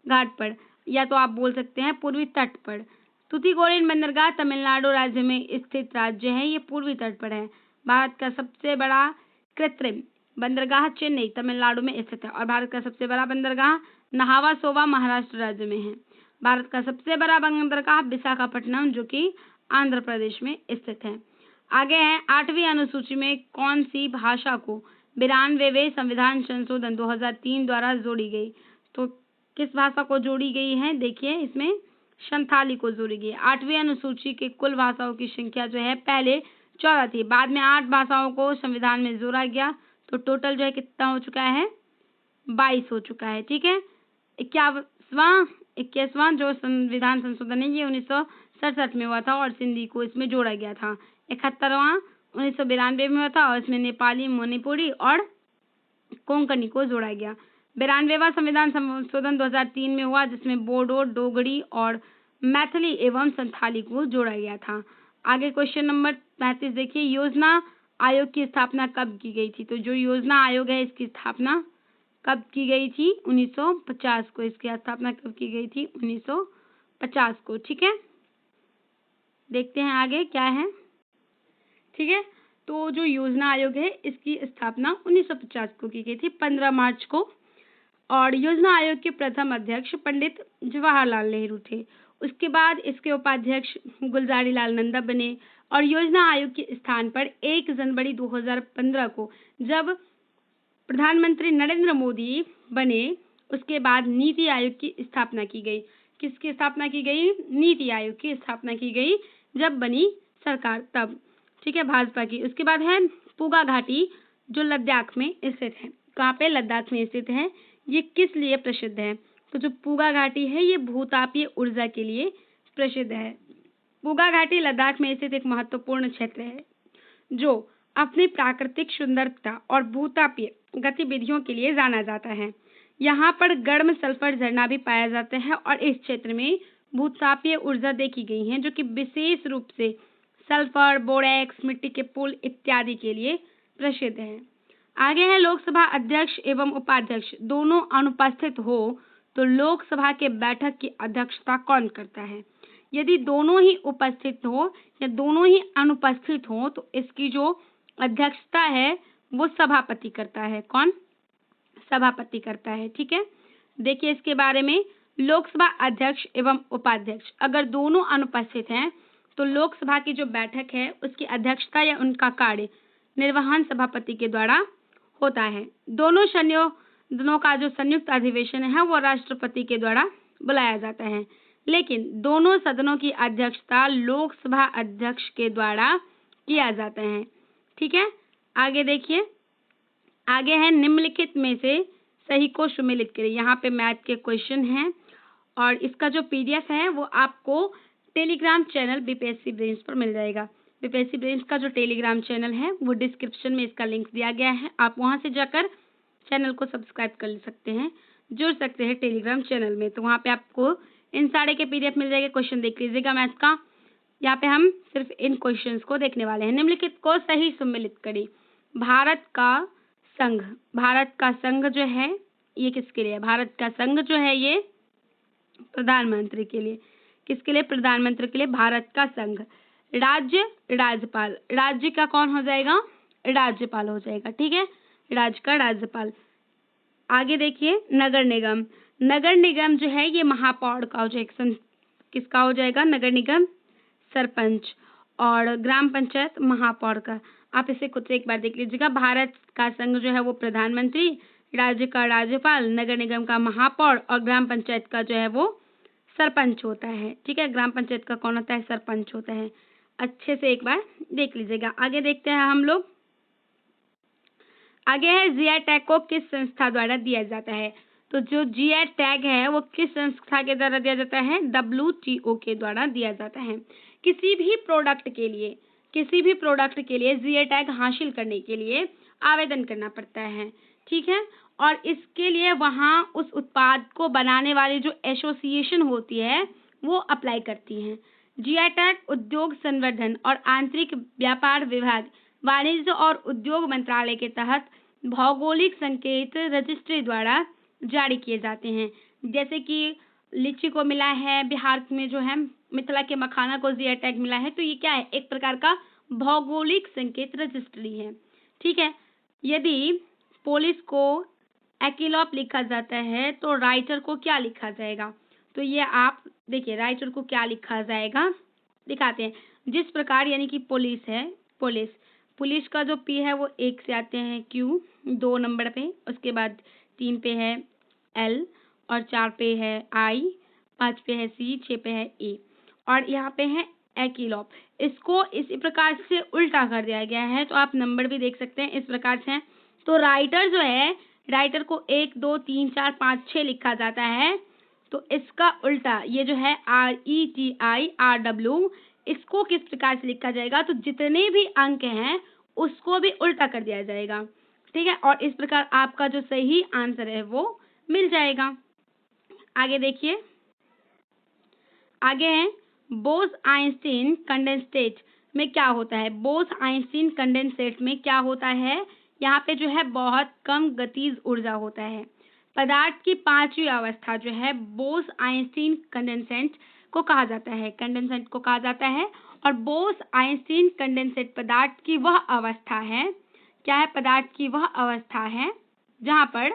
घाट पर, या तो आप बोल सकते हैं पूर्वी तट पर। तूतीकोरिन बंदरगाह तमिलनाडु राज्य में स्थित राज्य है, ये पूर्वी तट पर है। भारत का सबसे बड़ा कृत्रिम बंदरगाह चेन्नई तमिलनाडु में स्थित है और भारत का सबसे बड़ा बंदरगाह नहावा सोवा महाराष्ट्र राज्य में है। भारत का सबसे बड़ा बंदरगाह विशाखापट्टनम जो कि आंध्र प्रदेश में स्थित है। आगे है 8वीं अनुसूची में कौन सी भाषा को 92वें संविधान संशोधन 2003 द्वारा जोड़ी गई? तो किस भाषा को जोड़ी गई है? देखिए इसमें संथाली को जोड़ी गई। 8वीं अनुसूची के कुल भाषाओं की संख्या जो है पहले 14 थी, बाद में 8 भाषाओं को संविधान में जोड़ा गया, तो टोटल जो है कितना हो चुका है? 22 हो चुका है। ठीक है, 21वां जो संविधान संशोधन है ये 1967 में हुआ था और सिंधी को इसमें जोड़ा गया था। 71वां 1992 में हुआ था और इसमें नेपाली, मणिपुरी और कोंकणी को जोड़ा गया। 92वां संविधान संशोधन 2003 में हुआ जिसमें बोडो, डोगरी और मैथिली एवं संथाली को जोड़ा गया था। आगे क्वेश्चन नंबर 35 देखिए, योजना आयोग की स्थापना कब की गई थी? तो जो योजना आयोग है इसकी स्थापना कब की गई थी? 1950 को। इसकी स्थापना कब की गई थी? 1950 को। ठीक है, देखते हैं आगे क्या है। ठीक है, तो जो योजना आयोग है इसकी स्थापना 1950 को की गई थी, 15 मार्च को। और योजना आयोग के प्रथम अध्यक्ष पंडित जवाहरलाल नेहरू थे। उसके बाद इसके उपाध्यक्ष गुलजारी लाल नंदा बने और योजना आयोग के स्थान पर 1 जनवरी 2015 को जब प्रधानमंत्री नरेंद्र मोदी बने उसके बाद नीति आयोग की स्थापना की गई। किसकी स्थापना की गई? नीति आयोग की स्थापना की गई जब बनी सरकार तब। ठीक है, भाजपा की। उसके बाद है पूगा घाटी जो लद्दाख में स्थित है। कहाँ पे? लद्दाख में स्थित है। ये किस लिए प्रसिद्ध है? तो जो पूगा घाटी है ये भूतापीय ऊर्जा के लिए प्रसिद्ध है। पूगा घाटी लद्दाख में स्थित एक महत्वपूर्ण क्षेत्र है जो अपनी प्राकृतिक सुंदरता और भूतापीय गतिविधियों के लिए जाना जाता है। यहाँ पर गर्म सल्फर झरना भी पाया जाता है और इस क्षेत्र में भूतापीय ऊर्जा देखी गई है जो कि विशेष रूप से सल्फर, बोरेक्स, मिट्टी के पुल इत्यादि के लिए प्रसिद्ध है। आगे है लोकसभा अध्यक्ष एवं उपाध्यक्ष दोनों अनुपस्थित हो तो लोकसभा के बैठक की अध्यक्षता कौन करता है? यदि दोनों ही उपस्थित हो या दोनों ही अनुपस्थित हो तो इसकी जो अध्यक्षता है वो सभापति करता है। कौन? सभापति करता है। ठीक है, देखिए इसके बारे में, लोकसभा अध्यक्ष एवं उपाध्यक्ष अगर दोनों अनुपस्थित हैं तो लोकसभा की जो बैठक है उसकी अध्यक्षता या उनका कार्य निर्वहन सभापति के द्वारा होता है। दोनों का जो संयुक्त अधिवेशन है वो राष्ट्रपति के द्वारा बुलाया जाता है, लेकिन दोनों सदनों की अध्यक्षता लोकसभा अध्यक्ष के द्वारा किया जाता है। ठीक है, आगे देखिए, आगे है निम्नलिखित में से सही को सुमेलित करें। यहाँ पे मैथ के क्वेश्चन हैं और इसका जो पीडीएफ है वो आपको टेलीग्राम चैनल बीपीएससी ब्रेन्स पर मिल जाएगा। बीपीएससी ब्रेन्स का जो टेलीग्राम चैनल है वो डिस्क्रिप्शन में इसका लिंक दिया गया है, आप वहां से जाकर चैनल को सब्सक्राइब कर सकते हैं, जुड़ सकते हैं टेलीग्राम चैनल में। तो वहाँ पे आपको इन सारे के पीडीएफ मिल जाएगा। क्वेश्चन देख लीजिएगा मैथ का। यहाँ पे हम सिर्फ इन क्वेश्चंस को देखने वाले हैं। निम्नलिखित को सही सम्मिलित करें। भारत का संघ जो है ये किसके लिए है? भारत का संघ जो है ये प्रधानमंत्री के लिए। किसके लिए? प्रधानमंत्री के लिए भारत का संघ। राज्य, राज्यपाल। राज्य का कौन हो जाएगा? राज्यपाल हो जाएगा। ठीक है, राज्य का राज्यपाल। आगे देखिए, नगर निगम। नगर निगम जो है ये महापौर का हो जाएगा। किसका हो जाएगा? नगर निगम सरपंच और ग्राम पंचायत महापौर का। आप इसे खुद से एक बार देख लीजिएगा। भारत का संघ जो है वो प्रधानमंत्री, राज्य का राज्यपाल, नगर निगम का महापौर और ग्राम पंचायत का जो है वो सरपंच होता है। ठीक है, ग्राम पंचायत का कौन होता है? सरपंच होता है। अच्छे से एक बार देख लीजिएगा। आगे देखते हैं हम लोग। आगे है जीआई टैग को किस संस्था द्वारा दिया जाता है? तो जो जीआई टैग है वो किस संस्था के द्वारा दिया जाता है? WTO के द्वारा दिया जाता है। किसी भी प्रोडक्ट के लिए जीआई टैग हासिल करने के लिए आवेदन करना पड़ता है, ठीक है। और इसके लिए वहाँ उस उत्पाद को बनाने वाली जो एसोसिएशन होती है वो अप्लाई करती है। जीआई टैग उद्योग संवर्धन और आंतरिक व्यापार विभाग, वाणिज्य और उद्योग मंत्रालय के तहत भौगोलिक संकेत रजिस्ट्री द्वारा जारी किए जाते हैं। जैसे कि लीची को मिला है, बिहार में जो है मिथिला के मखाना को जीआई टैग मिला है, तो ये क्या है? एक प्रकार का भौगोलिक संकेत रजिस्ट्री है, ठीक है। यदि पुलिस को एकिलॉप लिखा जाता है तो राइटर को क्या लिखा जाएगा? तो ये आप देखिए, राइटर को क्या लिखा जाएगा दिखाते हैं। जिस प्रकार, यानी कि पुलिस है, पुलिस का जो पी है वो 1 से आते हैं क्यू 2 नंबर पे, उसके बाद 3 पे है एल और 4 पे है आई, 5 पे है सी, 6 पे है ए और यहाँ पे है एकिलॉप। इसको इसी प्रकार से उल्टा कर दिया गया है, तो आप नंबर भी देख सकते हैं इस प्रकार से हैं। तो राइटर जो है, राइटर को 1 2 3 4 5 6 लिखा जाता है, तो इसका उल्टा ये जो है RETIRW, इसको किस प्रकार से लिखा जाएगा? तो जितने भी अंक हैं उसको भी उल्टा कर दिया जाएगा, ठीक है। और इस प्रकार आपका जो सही आंसर है वो मिल जाएगा। आगे देखिए, आगे है बोस-आइंस्टीन कंडेंसेट में क्या होता है? बोस-आइंस्टीन कंडेंसेट में क्या होता है? यहाँ पे जो है बहुत कम गतिज ऊर्जा होता है। पदार्थ की 5वीं अवस्था जो है बोस-आइंस्टीन कंडेंसेट को कहा जाता है, और बोस-आइंस्टीन कंडेंसेट पदार्थ की वह अवस्था है, क्या है? पदार्थ की वह अवस्था है जहाँ पर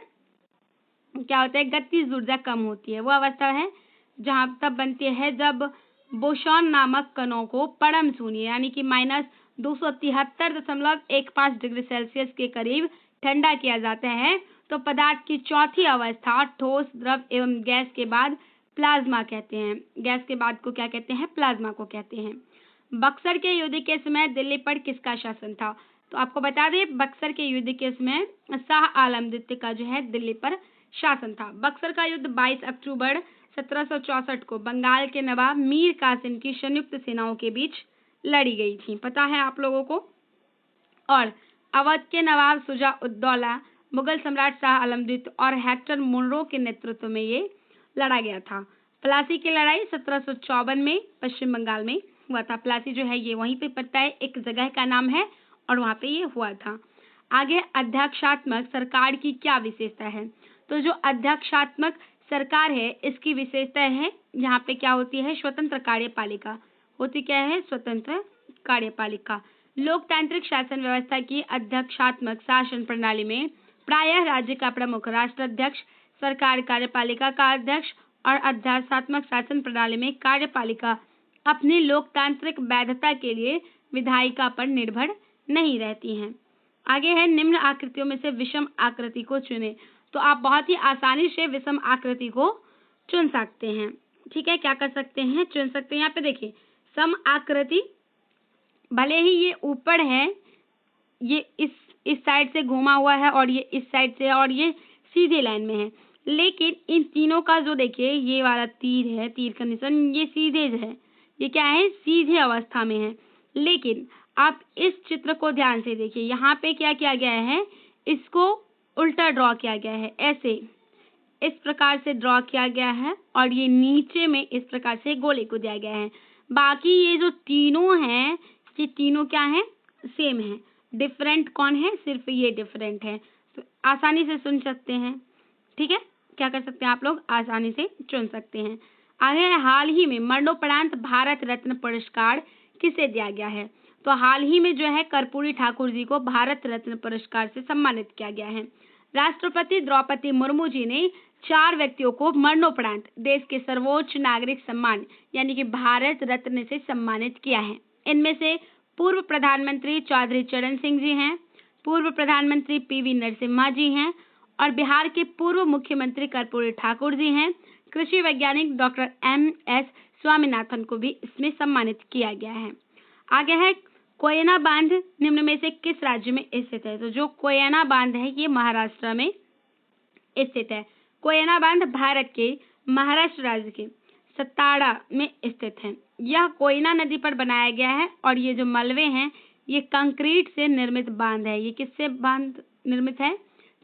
क्या होता है? गतिज ऊर्जा कम होती है। वो अवस्था है जहाँ तब बनती है जब बोसॉन नामक कणों को परम शून्य यानी कि -273.15 डिग्री सेल्सियस के करीब ठंडा किया जाता है, तो पदार्थ की चौथी अवस्था ठोस, द्रव एवं गैस के बाद प्लाज्मा कहते हैं। गैस के बाद को क्या कहते हैं? प्लाज्मा को कहते हैं। बक्सर के युद्ध के समय दिल्ली पर किसका शासन था? तो आपको बता दें, बक्सर के युद्ध के समय शाह आलम द्वितीय का जो है दिल्ली पर शासन था। बक्सर का युद्ध 22 अक्टूबर 1764 को बंगाल के नवाब मीर कासिम की संयुक्त सेनाओं के बीच लड़ी गई थी, पता है आप लोगों को। और अवध के नवाब शुजा-उद-दौला, मुगल सम्राट शाह आलम द्वितीय और हेक्टर मुनरो के नेतृत्व में ये लड़ा गया था। प्लासी की लड़ाई 1754 में पश्चिम बंगाल में हुआ था। प्लासी जो है ये वहीं पे पड़ता है, एक जगह का नाम है और वहाँ पे ये हुआ था। आगे अध्यक्षात्मक सरकार की क्या विशेषता है? तो जो अध्यक्षात्मक सरकार है इसकी विशेषता है, यहाँ पे क्या होती है? स्वतंत्र कार्यपालिका होती। क्या है? स्वतंत्र कार्यपालिका। लोकतांत्रिक शासन व्यवस्था की अध्यक्षात्मक शासन प्रणाली में प्रायः राज्य का प्रमुख राष्ट्राध्यक्ष, सरकार कार्यपालिका का अध्यक्ष और अध्यक्षात्मक शासन प्रणाली में कार्यपालिका अपनी लोकतांत्रिक वैधता के लिए विधायिका पर निर्भर नहीं रहती हैं। आगे है निम्न आकृतियों में से विषम आकृति को चुनें। तो आप बहुत ही आसानी से विषम आकृति को चुन सकते हैं, ठीक है। क्या कर सकते हैं? चुन सकते हैं। यहाँ पे देखिए, सम आकृति भले ही ये ऊपर है, ये इस साइड से घुमा हुआ है और ये इस साइड से, और ये सीधे लाइन में है, लेकिन इन तीनों का जो देखिए ये वाला तीर है, तीर का निशान, ये सीधे है, ये क्या है? सीधे अवस्था में है। लेकिन आप इस चित्र को ध्यान से देखिए, यहाँ पे क्या किया गया है? इसको उल्टा ड्रॉ किया गया है, ऐसे इस प्रकार से ड्रॉ किया गया है और ये नीचे में इस प्रकार से गोले को दिया गया है। बाकी ये जो तीनों हैं, ये तीनों क्या हैं? सेम है। डिफरेंट कौन है? सिर्फ ये डिफरेंट है। तो आसानी से सुन सकते हैं, ठीक है। क्या कर सकते हैं आप लोग? आसानी से चुन सकते हैं। आगे है, हाल ही में मरणोपरांत भारत रत्न पुरस्कार किसे दिया गया है? तो हाल ही में जो है कर्पूरी ठाकुर जी को भारत रत्न पुरस्कार से सम्मानित किया गया है। राष्ट्रपति द्रौपदी मुर्मू जी ने 4 व्यक्तियों को मरणोपरांत देश के सर्वोच्च नागरिक सम्मान यानी कि भारत रत्न से सम्मानित किया है। इनमें से पूर्व प्रधानमंत्री चौधरी चरण सिंह जी हैं, पूर्व प्रधानमंत्री PV नरसिम्हा जी हैं और बिहार के पूर्व मुख्यमंत्री कर्पूरी ठाकुर जी हैं। कृषि वैज्ञानिक डॉक्टर MS स्वामीनाथन को भी इसमें सम्मानित किया गया है। आगे है, कोयना बांध निम्न में से किस राज्य में स्थित है? तो जो कोयना बांध है ये महाराष्ट्र में स्थित है। कोयना बांध भारत के महाराष्ट्र राज्य के सतारा में स्थित है। यह कोयना नदी पर बनाया गया है और ये जो मलबे हैं ये कंक्रीट से निर्मित बांध है। ये किससे बांध निर्मित है?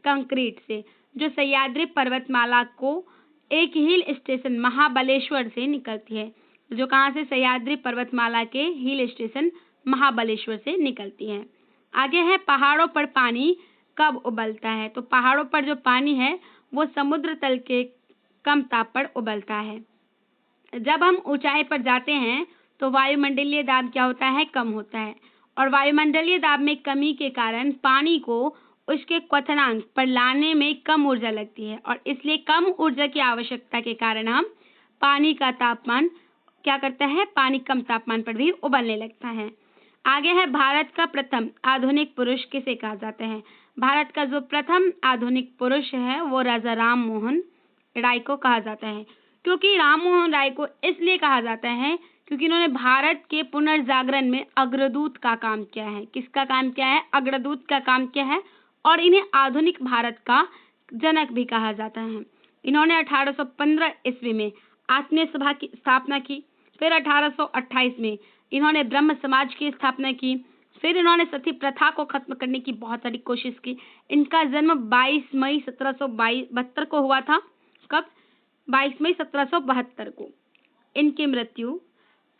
कंक्रीट से, जो सह्याद्री पर्वतमाला को एक हिल स्टेशन महाबलेश्वर से निकलती है। जो कहाँ से? सह्याद्री पर्वतमाला के हिल स्टेशन महाबलेश्वर से निकलती है। आगे है पहाड़ों पर पानी कब उबलता है? तो पहाड़ों पर जो पानी है वो समुद्र तल के कम ताप पर उबलता है। जब हम ऊंचाई पर जाते हैं तो वायुमंडलीय दाब क्या होता है? कम होता है, और वायुमंडलीय दाब में कमी के कारण पानी को उसके क्वथनांक पर लाने में कम ऊर्जा लगती है, और इसलिए कम ऊर्जा की आवश्यकता के कारण हम पानी का तापमान क्या करता है? पानी कम तापमान पर भी उबलने लगता है। आगे है भारत का प्रथम आधुनिक पुरुष किसे कहा जाता है? भारत का जो प्रथम आधुनिक पुरुष है वो राजा राम मोहन राय को कहा जाता है। क्योंकि राम मोहन राय को इसलिए कहा जाता है क्योंकि इन्होंने भारत के पुनर्जागरण में अग्रदूत का काम किया है। किसका काम किया है? अग्रदूत का काम किया है, और इन्हें आधुनिक भारत का जनक भी कहा जाता है। इन्होंने 1815 ईस्वी में आत्मीय सभा की स्थापना की। फिर 1828 में इन्होंने ब्रह्म समाज की स्थापना की। फिर इन्होंने सती प्रथा को खत्म करने की बहुत सारी कोशिश की। इनका जन्म 22 मई 1772 को हुआ था। कब? 22 मई 1772 को। इनकी मृत्यु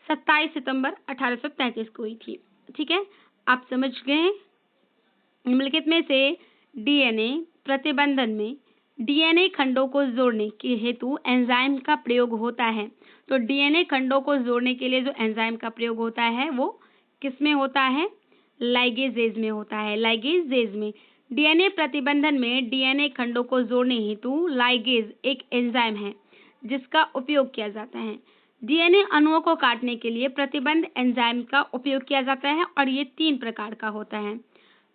27 सितंबर 1833 को हुई थी। ठीक है, आप समझ गए। निम्नलिखित में से डीएनए प्रतिबंधन में डीएनए खंडों को जोड़ने के हेतु एंजाइम का प्रयोग होता है। तो डीएनए खंडों को जोड़ने के लिए जो एंजाइम का प्रयोग होता है वो किस में होता है? लाइगेजेज में होता है। लाइगेजेज में डीएनए प्रतिबंधन में डीएनए खंडों को जोड़ने हेतु लाइगेज एक एंजाइम है जिसका उपयोग किया जाता है। डीएनए अणुओं को काटने के लिए प्रतिबंध एंजाइम का उपयोग किया जाता है, और ये 3 प्रकार का होता है।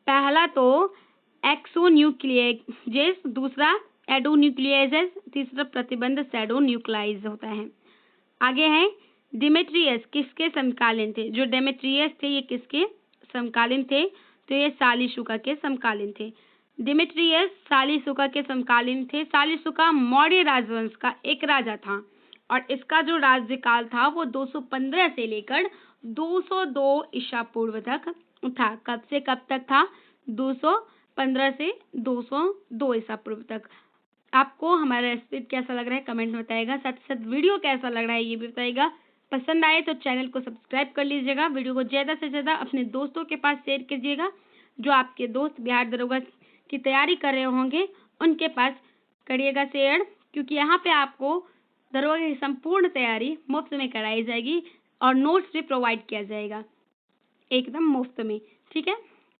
पहला तो एक्सोन्यूक्लिएजेज, दूसरा एडोन्यूक्लिएजेज, तीसरा प्रतिबंध सैडोन्यूक्लाइज होता है। आगे है डिमेट्रियस किसके समकालीन थे? जो डेमेट्रियस थे ये किसके समकालीन थे? तो ये सालिशुका के समकालीन थे। डिमेट्रियस सालिशुका के समकालीन थे। सालिशुका मौर्य राजवंश का एक राजा था, और इसका जो राज्यकाल था वो 215 से लेकर 202 ईसा पूर्व तक था। कब से कब तक था? 215 से 202 ईसा पूर्व तक। आपको हमारा रेसिपी कैसा लग रहा है कमेंट में बताइएगा। साथ ही साथ वीडियो कैसा लग रहा है ये भी बताइएगा। पसंद आए तो चैनल को सब्सक्राइब कर लीजिएगा। वीडियो को ज़्यादा से ज़्यादा अपने दोस्तों के पास शेयर कीजिएगा। जो आपके दोस्त बिहार दरोगा की तैयारी कर रहे होंगे उनके पास करिएगा शेयर, क्योंकि यहाँ पे आपको दरोगा की संपूर्ण तैयारी मुफ्त में कराई जाएगी और नोट्स भी प्रोवाइड किया जाएगा एकदम मुफ्त में। ठीक है,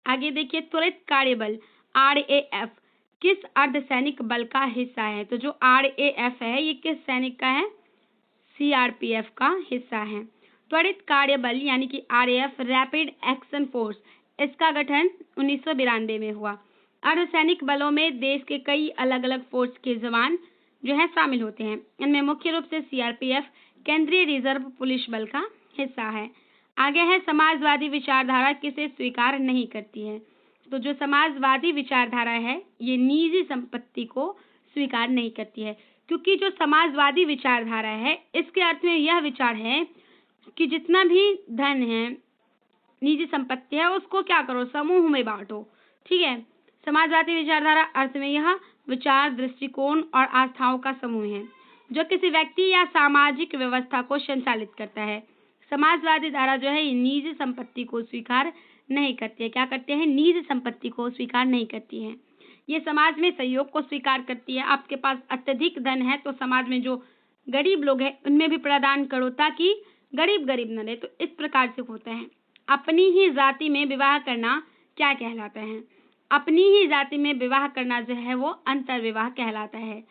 आगे देखिए त्वरित कार्यबल RAF किस अर्धसैनिक बल का हिस्सा है? तो जो RAF है ये किस सैनिक का है? CRPF का हिस्सा है। त्वरित कार्यबल यानी कि RAF रैपिड एक्शन फोर्स, इसका गठन 1992 में हुआ। अर्धसैनिक बलों में देश के कई अलग अलग फोर्स के जवान जो है शामिल होते हैं। इनमें मुख्य रूप से CRPF केंद्रीय रिजर्व पुलिस बल का हिस्सा है। आगे है समाजवादी विचारधारा किसे स्वीकार नहीं करती है? तो जो समाजवादी विचारधारा है ये निजी संपत्ति को स्वीकार नहीं करती है, क्योंकि जो समाजवादी विचारधारा है इसके अर्थ में यह विचार है कि जितना भी धन है, निजी संपत्ति है, उसको क्या करो? समूह में बांटो। ठीक है, समाजवादी विचारधारा अर्थ में यह विचार, दृष्टिकोण और आस्थाओं का समूह है जो किसी व्यक्ति या सामाजिक व्यवस्था को संचालित करता है। समाजवादी धारा जो है ये निजी संपत्ति को स्वीकार नहीं करती है। क्या करते हैं? निजी संपत्ति को स्वीकार नहीं करती है। ये समाज में सहयोग को स्वीकार करती है। आपके पास अत्यधिक धन है तो समाज में जो गरीब लोग हैं उनमें भी प्रदान करो ताकि गरीब न रहे। तो इस प्रकार से होता है। अपनी ही जाति में विवाह करना क्या कहलाता है? अपनी ही जाति में विवाह करना जो है वो अंतर्विवाह कहलाता है।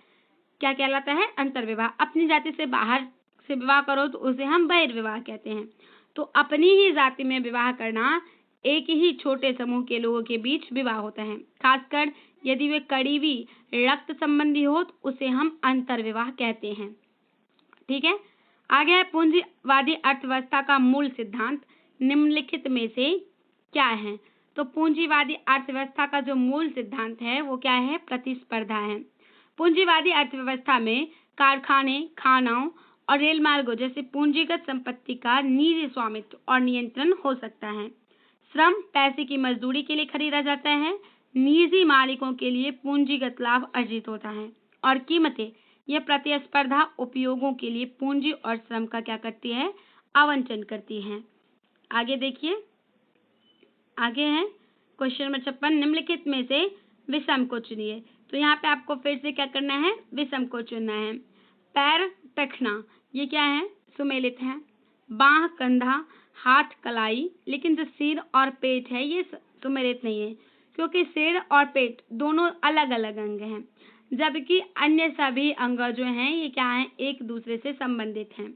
क्या कहलाता है? अंतर्विवाह। अपनी जाति से बाहर से विवाह करो तो उसे हम बहिर्विवाह कहते हैं। तो अपनी ही जाति में विवाह करना एक ही छोटे समूह के लोगों के बीच विवाह होता है, खासकर यदि वे करीबी रक्त संबंधी हो तो उसे हम अंतर्विवाह कहते हैं। ठीक है, आगे है पूंजीवादी अर्थव्यवस्था का मूल सिद्धांत निम्नलिखित में से क्या है? तो पूंजीवादी अर्थव्यवस्था का जो मूल सिद्धांत है वो क्या है? प्रतिस्पर्धा है। पूंजीवादी अर्थव्यवस्था में कारखाने, खानों और रेल मार्गों जैसे पूंजीगत संपत्ति का निजी स्वामित्व और नियंत्रण हो सकता है। श्रम पैसे की मजदूरी के लिए खरीदा जाता है। निजी मालिकों के लिए पूंजीगत लाभ अर्जित होता है। और कीमतें यह प्रतिस्पर्धा उपयोगों के लिए पूंजी और श्रम का क्या करती है? आवंटन करती है। आगे देखिए, आगे है क्वेश्चन नंबर 56। निम्नलिखित में से विषम को चुनिए। तो यहाँ पे आपको फिर से क्या करना है? विषम को चुनना है। पैर टखना, ये क्या है? सुमेलित है। बाह कंधा, हाथ कलाई, लेकिन जो सिर और पेट है ये सुमेलित नहीं है, क्योंकि सिर और पेट दोनों अलग अलग अंग हैं, जबकि अन्य सभी अंग जो हैं ये क्या हैं? एक दूसरे से संबंधित हैं।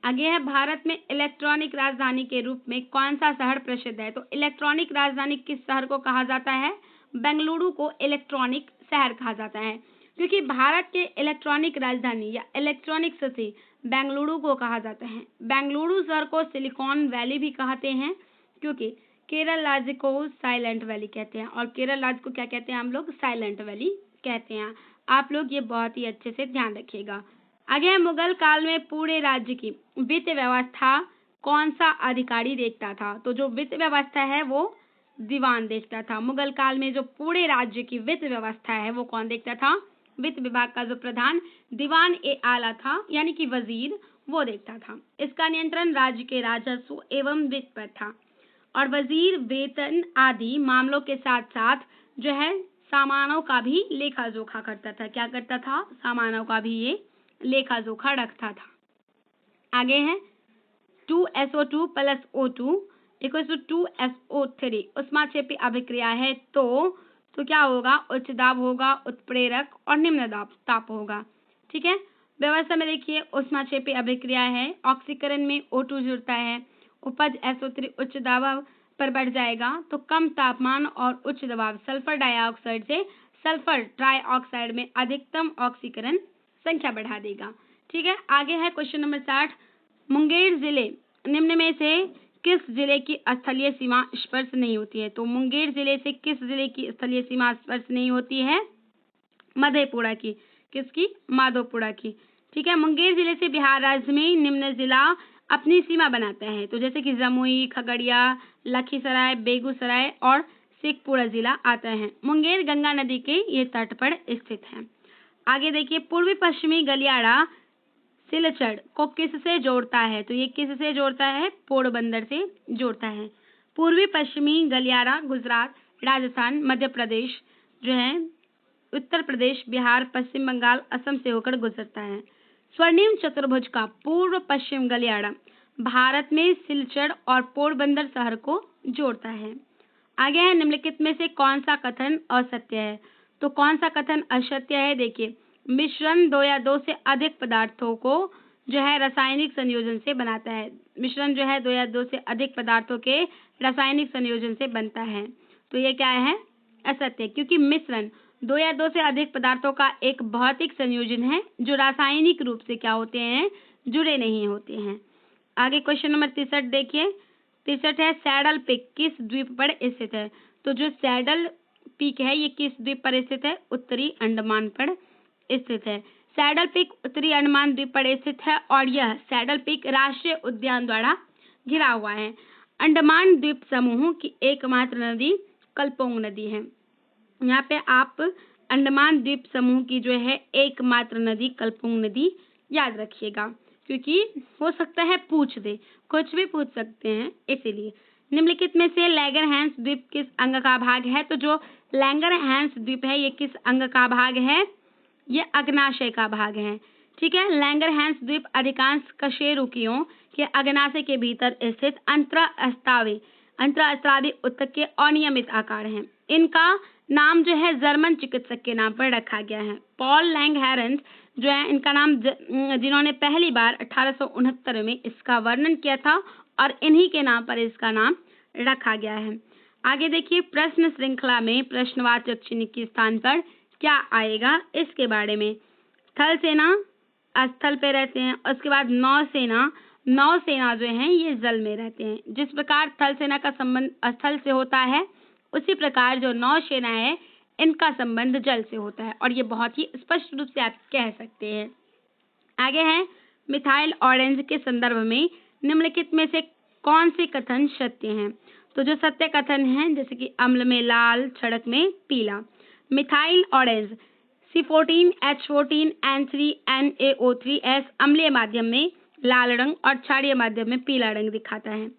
आगे है, भारत में इलेक्ट्रॉनिक राजधानी के रूप में कौन सा शहर प्रसिद्ध है? तो इलेक्ट्रॉनिक राजधानी किस शहर को कहा जाता है? बेंगलुरु को इलेक्ट्रॉनिक शहर कहा जाता है, क्योंकि भारत के इलेक्ट्रॉनिक राजधानी या इलेक्ट्रॉनिक सिटी बेंगलुरु को कहा जाता है। बेंगलुरु शहर को सिलिकॉन वैली भी कहते हैं, क्योंकि केरल राज्य को साइलेंट वैली कहते हैं, और केरल राज्य को क्या कहते हैं हम लोग? साइलेंट वैली कहते हैं। आप लोग ये बहुत ही अच्छे से ध्यान रखिएगा। आगे है, मुगल काल में पूरे राज्य की वित्त व्यवस्था कौन सा अधिकारी देखता था? तो जो वित्त व्यवस्था है वो दीवान देखता था। मुगल काल में जो पूरे राज्य की वित्त व्यवस्था है वो कौन देखता था? वित्त विभाग का जो प्रधान दीवान ए आला था, यानी कि वजीर, वो देखता था। इसका नियंत्रण राज्य के राजस्व एवं वित्त पर था, और वजीर वेतन आदि मामलों के साथ साथ जो है सामानों का भी लेखा जोखा करता था। क्या करता था? सामानों का भी ये लेखा जोखा रखता था। आगे है, 2SO2 plus O2 equal to 2SO3 उष्माक्षेपी अभिक्रिया है तो क्या होगा? उच्च दाब होगा, उत्प्रेरक और निम्न दाब ताप होगा। ठीक है, व्यवस्था में देखिए उष्माक्षेपी अभिक्रिया है, ऑक्सीकरण में O2 जुड़ता है, उपज SO3 उच्च दबाव पर बढ़ जाएगा, तो कम तापमान और उच्च दबाव सल्फर डाइऑक्साइड से सल्फर ट्राइऑक्साइड में अधिकतम ऑक्सीकरण संख्या बढ़ा देगा। ठीक है, आगे है क्वेश्चन नंबर 60। मुंगेर जिले निम्न में से किस जिले की स्थलीय सीमा स्पर्श नहीं होती है? तो मुंगेर जिले से किस जिले की स्थलीय सीमा स्पर्श नहीं होती है? मधेपुरा की। किसकी? माधोपुरा की। ठीक है, मुंगेर जिले से बिहार राज्य में निम्न जिला अपनी सीमा बनाता है, तो जैसे कि जमुई, खगड़िया, लखीसराय, बेगूसराय और शेखपुरा जिला आता है। मुंगेर गंगा नदी के ये तट पर स्थित है। आगे देखिए, पूर्वी पश्चिमी गलियारा सिलचर को किससे जोड़ता है? तो ये किससे जोड़ता है? पोरबंदर से जोड़ता है। पूर्वी पश्चिमी गलियारा गुजरात, राजस्थान, मध्य प्रदेश जो है, उत्तर प्रदेश, बिहार, पश्चिम बंगाल, असम से होकर गुजरता है। स्वर्णिम चतुर्भुज का पूर्व पश्चिम गलियारा भारत में सिलचर और पोरबंदर शहर को जोड़ता है। आगे है, निम्नलिखित में से कौन सा कथन असत्य है? तो कौन सा कथन असत्य है? देखिए, मिश्रण दो या दो से अधिक पदार्थों को जो है रासायनिक संयोजन से बनाता है। मिश्रण जो है दो या दो से अधिक पदार्थों के रासायनिक संयोजन से बनता है, तो ये क्या है? असत्य, क्योंकि मिश्रण दो या दो से अधिक पदार्थों का एक भौतिक संयोजन है जो रासायनिक रूप से क्या होते हैं? जुड़े नहीं होते हैं। आगे क्वेश्चन नंबर 63 देखिए, 63 है, सैडल पीक किस द्वीप पर स्थित है? तो जो सैडल पीक है ये किस द्वीप पर स्थित है? उत्तरी अंडमान पर स्थित है। सैडल पीक उत्तरी अंडमान द्वीप पर स्थित है, और यह सैडल पीक राष्ट्रीय उद्यान द्वारा घिरा हुआ है। अंडमान द्वीप समूह की एकमात्र नदी कल्पोंग नदी है। यहाँ पे आप अंडमान द्वीप समूह की जो है एकमात्र नदी कल्पोंग नदी याद रखिएगा, क्योंकि हो सकता है पूछ दे, कुछ भी पूछ सकते हैं, इसीलिए। निम्नलिखित में से लैंगरहैंस द्वीप किस अंग का भाग है? तो जो लैंगरहैंस द्वीप है ये किस अंग का भाग है? ये अग्नाशय का भाग है। ठीक है, लैंगरहैंस द्वीप अधिकांश कशेरुकियों के अग्नाशय के भीतर स्थित अंतरस्रावी ऊतक के अनियमित आकार हैं। इनका नाम जो है जर्मन चिकित्सक के नाम पर रखा गया है। पॉल लैंगरहैंस जो है इनका नाम जिन्होंने पहली बार 1869 में इसका वर्णन किया था, और इन्हीं के नाम पर इसका नाम रखा गया है। आगे देखिए, प्रश्न श्रृंखला में प्रश्नवाचक चिन्ह के स्थान पर क्या आएगा इसके बारे में। थल सेना स्थल पे रहते हैं, उसके बाद नौसेना जो है ये जल में रहते हैं। जिस प्रकार थल सेना का संबंध स्थल से होता है, उसी प्रकार जो नौसेना है इनका संबंध जल से होता है और ये बहुत ही स्पष्ट रूप से आप कह सकते हैं। आगे है मिथाइल ऑरेंज के संदर्भ में निम्नलिखित में से कौन से कथन सत्य हैं? तो जो सत्य कथन हैं जैसे कि अम्ल में लाल, क्षरक में पीला। मिथाइल ऑरेंज C14H14N3NaO3S अम्लीय माध्यम में लाल रंग और क्षारीय माध्यम में पीला रंग दिखाता है।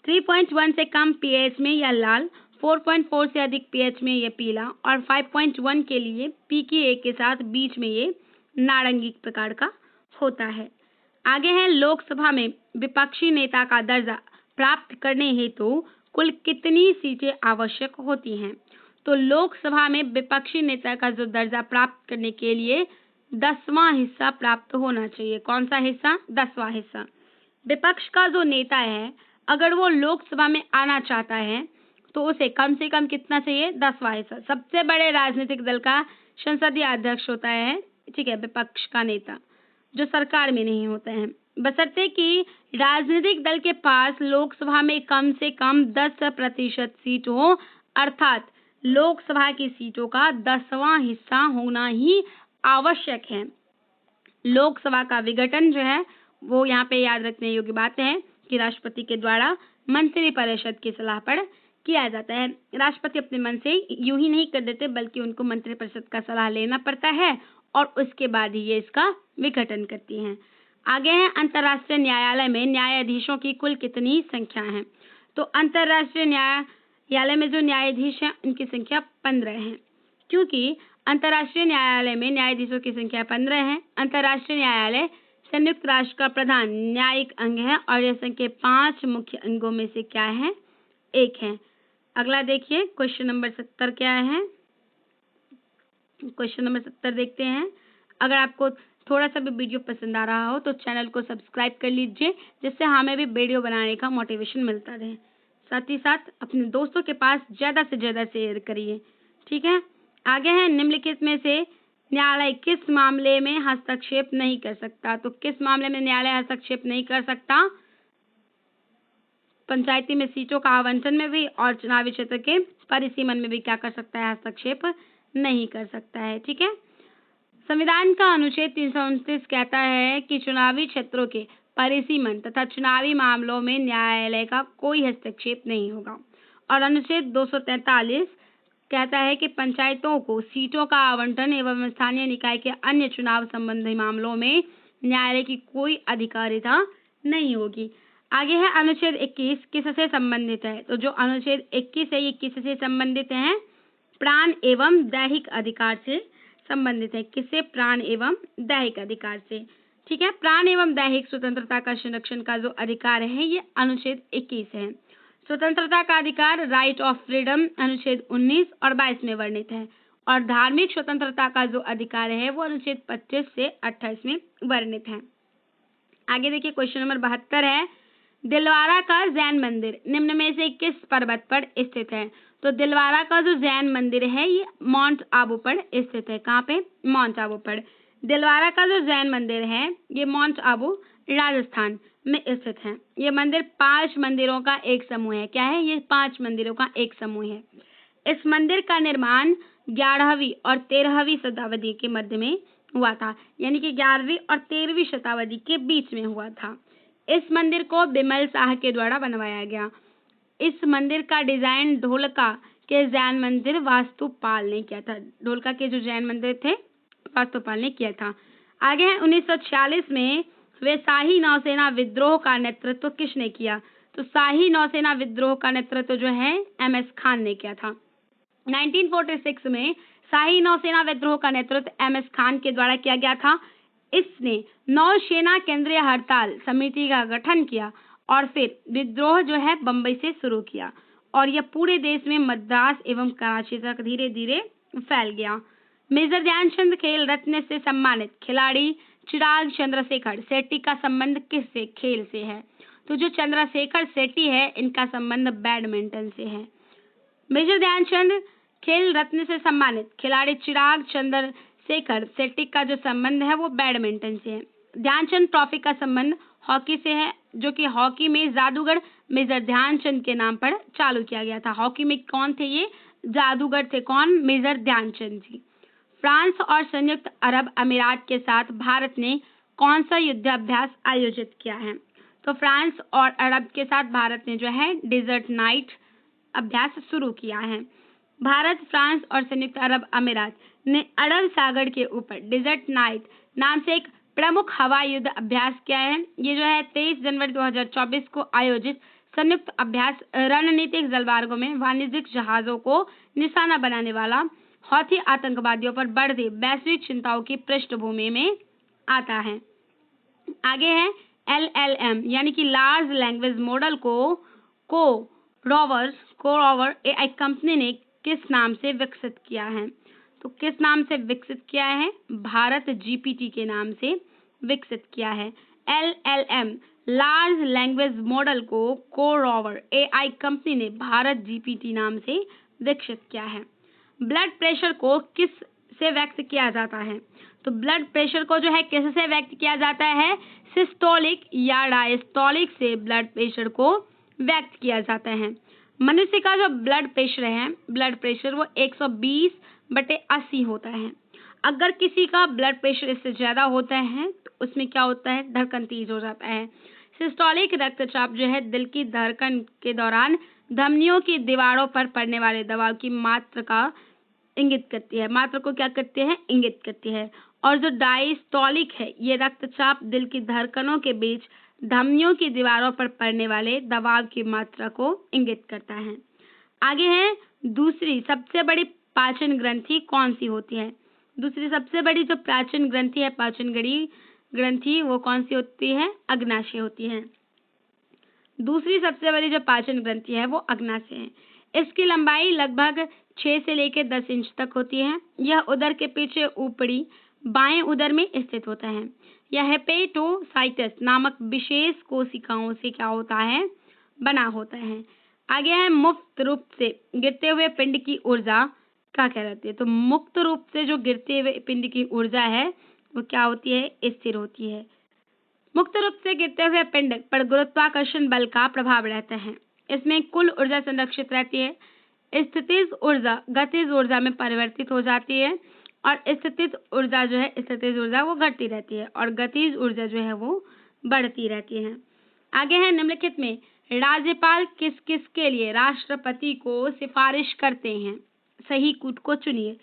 3.1 से कम pH में यह लाल, 4.4 से अधिक pH में यह पीला और 5.1 के लिए pKa के साथ बीच में ये नारंगी प्रकार का होता है। आगे है लोकसभा में विपक्षी नेता का दर्जा प्राप्त करने हेतु कुल कितनी सीटें आवश्यक होती हैं? तो लोकसभा में विपक्षी नेता का जो दर्जा प्राप्त करने के लिए 10वां हिस्सा प्राप्त होना चाहिए। कौन सा हिस्सा? 10वां हिस्सा। विपक्ष का जो नेता है अगर वो लोकसभा में आना चाहता है तो उसे कम से कम कितना चाहिए? 10वां हिस्सा। सबसे बड़े राजनीतिक दल का संसदीय अध्यक्ष होता है, ठीक है, विपक्ष का नेता, जो सरकार में नहीं होते हैं, बशर्ते कि राजनीतिक दल के पास लोकसभा में कम से कम 10% सीट हो, अर्थात लोकसभा की सीटों का 10वां हिस्सा होना ही आवश्यक है। लोकसभा का विघटन जो है वो यहाँ पे याद रखने योग्य बात है कि राष्ट्रपति के द्वारा मंत्रिपरिषद की सलाह पर किया जाता है। राष्ट्रपति अपने मन से यूं ही नहीं कर देते बल्कि उनको मंत्रिपरिषद का सलाह लेना पड़ता है और उसके बाद ही ये इसका विघटन करती हैं। आगे है अंतर्राष्ट्रीय न्यायालय में न्यायाधीशों की कुल कितनी संख्या है? तो अंतर्राष्ट्रीय न्यायालय में जो न्यायाधीश हैं उनकी संख्या 15 है, क्योंकि अंतर्राष्ट्रीय न्यायालय में न्यायाधीशों की संख्या 15 है। अंतर्राष्ट्रीय न्यायालय संयुक्त राष्ट्र का प्रधान न्यायिक अंग है और यह संख्या 5 मुख्य अंगों में से क्या है? एक है। अगला देखिए क्वेश्चन नंबर 70 क्या है? क्वेश्चन नंबर 70 देखते हैं। अगर आपको थोड़ा सा भी वीडियो पसंद आ रहा हो तो चैनल को सब्सक्राइब कर लीजिए, जिससे हमें भी वीडियो बनाने का मोटिवेशन मिलता रहे। साथ ही साथ अपने दोस्तों के पास ज़्यादा से ज़्यादा शेयर करिए, ठीक है। आगे है निम्नलिखित में से न्यायालय किस मामले में हस्तक्षेप नहीं कर सकता? तो किस मामले में न्यायालय हस्तक्षेप नहीं कर सकता? पंचायती में सीटों का आवंटन में भी और चुनावी क्षेत्र के परिसीमन में भी क्या कर सकता है? हस्तक्षेप नहीं कर सकता है, ठीक है। संविधान का अनुच्छेद 329 कहता है कि चुनावी क्षेत्रों के परिसीमन तथा चुनावी मामलों में न्यायालय का कोई हस्तक्षेप नहीं होगा और अनुच्छेद 243 कहता है कि पंचायतों को सीटों का आवंटन एवं स्थानीय निकाय के अन्य चुनाव संबंधी मामलों में न्यायालय की कोई अधिकारिता नहीं होगी। आगे है अनुच्छेद 21 किससे संबंधित है? तो जो अनुच्छेद 21 है ये किससे संबंधित है? प्राण एवं दैहिक अधिकार से संबंधित है। किससे? प्राण एवं दैहिक अधिकार से, ठीक है। प्राण एवं दैहिक स्वतंत्रता का संरक्षण का जो अधिकार है ये अनुच्छेद 21 है। स्वतंत्रता का अधिकार राइट ऑफ फ्रीडम अनुच्छेद 19 और 22 में वर्णित है और धार्मिक स्वतंत्रता का जो अधिकार है वो अनुच्छेद 25 से 28 में वर्णित है। आगे देखिए क्वेश्चन नंबर 72 है, दिलवारा का जैन मंदिर निम्न में से किस पर्वत पर स्थित है? तो दिलवारा का जो जैन मंदिर है ये माउंट आबू पर स्थित है। कहाँ पे? माउंट आबू पर। दिलवारा का जो जैन मंदिर है ये माउंट आबू राजस्थान में स्थित है। ये मंदिर 5 मंदिरों का एक समूह है। क्या है? ये 5 मंदिरों का एक समूह है। इस मंदिर का निर्माण 11वीं और 13वीं शताब्दी के मध्य में हुआ था, यानी कि 11वीं और 13वीं शताब्दी के बीच में हुआ था। इस मंदिर को बिमल शाह के द्वारा बनवाया गया। इस मंदिर का डिजाइन ढोलका के जैन मंदिर वास्तुपाल ने किया था। ढोलका के जो जैन मंदिर थे वास्तुपाल ने किया था। आगे है 1946 में वे शाही नौसेना विद्रोह का नेतृत्व किसने किया? तो शाही नौसेना विद्रोह का नेतृत्व जो है MS खान ने किया था। 1946 में शाही नौसेना विद्रोह का नेतृत्व MS खान के द्वारा किया गया था। इसने नौसेना केंद्रीय हड़ताल समिति का गठन किया और फिर विद्रोह जो है बंबई से शुरू किया और यह पूरे देश में मद्रास एवं कराची तक धीरे धीरे फैल गया। मेजर ध्यानचंद खेल रत्न से सम्मानित खिलाड़ी चिराग चंद्रशेखर शेट्टी का संबंध किससे? खेल से है। तो जो चंद्रशेखर शेट्टी है इनका संबंध बैडमिंटन से है। मेजर ध्यानचंद खेल रत्न से सम्मानित खिलाड़ी चिराग चंद्रशेखर शेट्टी का जो संबंध है वो बैडमिंटन से है। ध्यानचंद ट्रॉफी का संबंध हॉकी से है, जो कि हॉकी में जादूगर मेजर ध्यानचंद के नाम पर चालू किया गया था। हॉकी में कौन थे ये? जादूगर थे कौन? मेजर ध्यानचंद जी। फ्रांस और संयुक्त अरब अमीरात के साथ भारत ने कौन सा युद्धाभ्यास आयोजित किया है? तो फ्रांस और अरब के साथ भारत ने जो है डेजर्ट नाइट अभ्यास शुरू किया है। भारत, फ्रांस और संयुक्त अरब अमीरात ने अरब सागर के ऊपर डेजर्ट नाइट नाम से एक प्रमुख हवाई युद्ध अभ्यास किया है। ये जो है 23 जनवरी 2024 को आयोजित संयुक्त अभ्यास रणनीतिक जलमार्गों में वाणिज्यिक जहाजों को निशाना बनाने वाला हौथी आतंकवादियों पर बढ़ती वैश्विक चिंताओं की पृष्ठभूमि में आता है। आगे है LLM यानी कि लार्ज लैंग्वेज मॉडल को रोवर AI कंपनी ने किस नाम से विकसित किया है? तो किस नाम से विकसित किया है? भारत GPT के नाम से विकसित किया है। LLM लार्ज लैंग्वेज मॉडल को रोवर AI कंपनी ने भारत GPT नाम से विकसित किया है। ब्लड प्रेशर को किस से व्यक्त किया जाता है? तो ब्लड प्रेशर को जो है किससे व्यक्त किया जाता है? सिस्टोलिक या डायस्टोलिक से ब्लड प्रेशर को व्यक्त किया जाता है। मनुष्य का जो ब्लड प्रेशर वो 120/80 होता है। अगर किसी का ब्लड प्रेशर इससे ज्यादा होता है तो उसमें क्या होता है? धड़कन तेज हो जाता है। सिस्टोलिक रक्तचाप जो है दिल की धड़कन के दौरान धमनियों की दीवारों पर पड़ने वाले दबाव की मात्रा का इंगित करती है। मात्रा को क्या करती है? इंगित करती है। और जो डायस्टोलिक है ये रक्तचाप दिल की धड़कनों के बीच धमनियों की दीवारों पर पड़ने वाले दबाव की मात्रा को इंगित करता है। आगे है दूसरी सबसे बड़ी पाचन ग्रंथि कौन सी होती है? दूसरी सबसे बड़ी जो प्राचीन ग्रंथि है, पाचन ग्रंथि, वो कौन सी होती है? अग्नाशय होती है। दूसरी सबसे बड़ी जो पाचन ग्रंथि है वो अग्नाशय है। इसकी लंबाई लगभग 6 से लेकर 10 इंच तक होती है। यह उदर के पीछे ऊपरी बाएं उदर में स्थित होता है। यह हेपेटोसाइटस नामक विशेष कोशिकाओं से क्या होता है? बना होता है। आगे है मुक्त रूप से गिरते हुए पिंड की ऊर्जा क्या कहलाती है? तो मुक्त रूप से जो गिरते हुए पिंड की ऊर्जा है वो क्या होती है? स्थिर होती है। मुक्त रूप से गिरते हुए पिंड पर गुरुत्वाकर्षण बल का प्रभाव रहता है। इसमें कुल ऊर्जा संरक्षित रहती है। स्थितिज ऊर्जा गतिज ऊर्जा में परिवर्तित हो जाती है और स्थितिज ऊर्जा वो घटती रहती है और गतिज ऊर्जा जो है वो बढ़ती रहती है। आगे है निम्नलिखित में राज्यपाल किस किस के लिए राष्ट्रपति को सिफारिश करते हैं? सही कूट को चुनिए।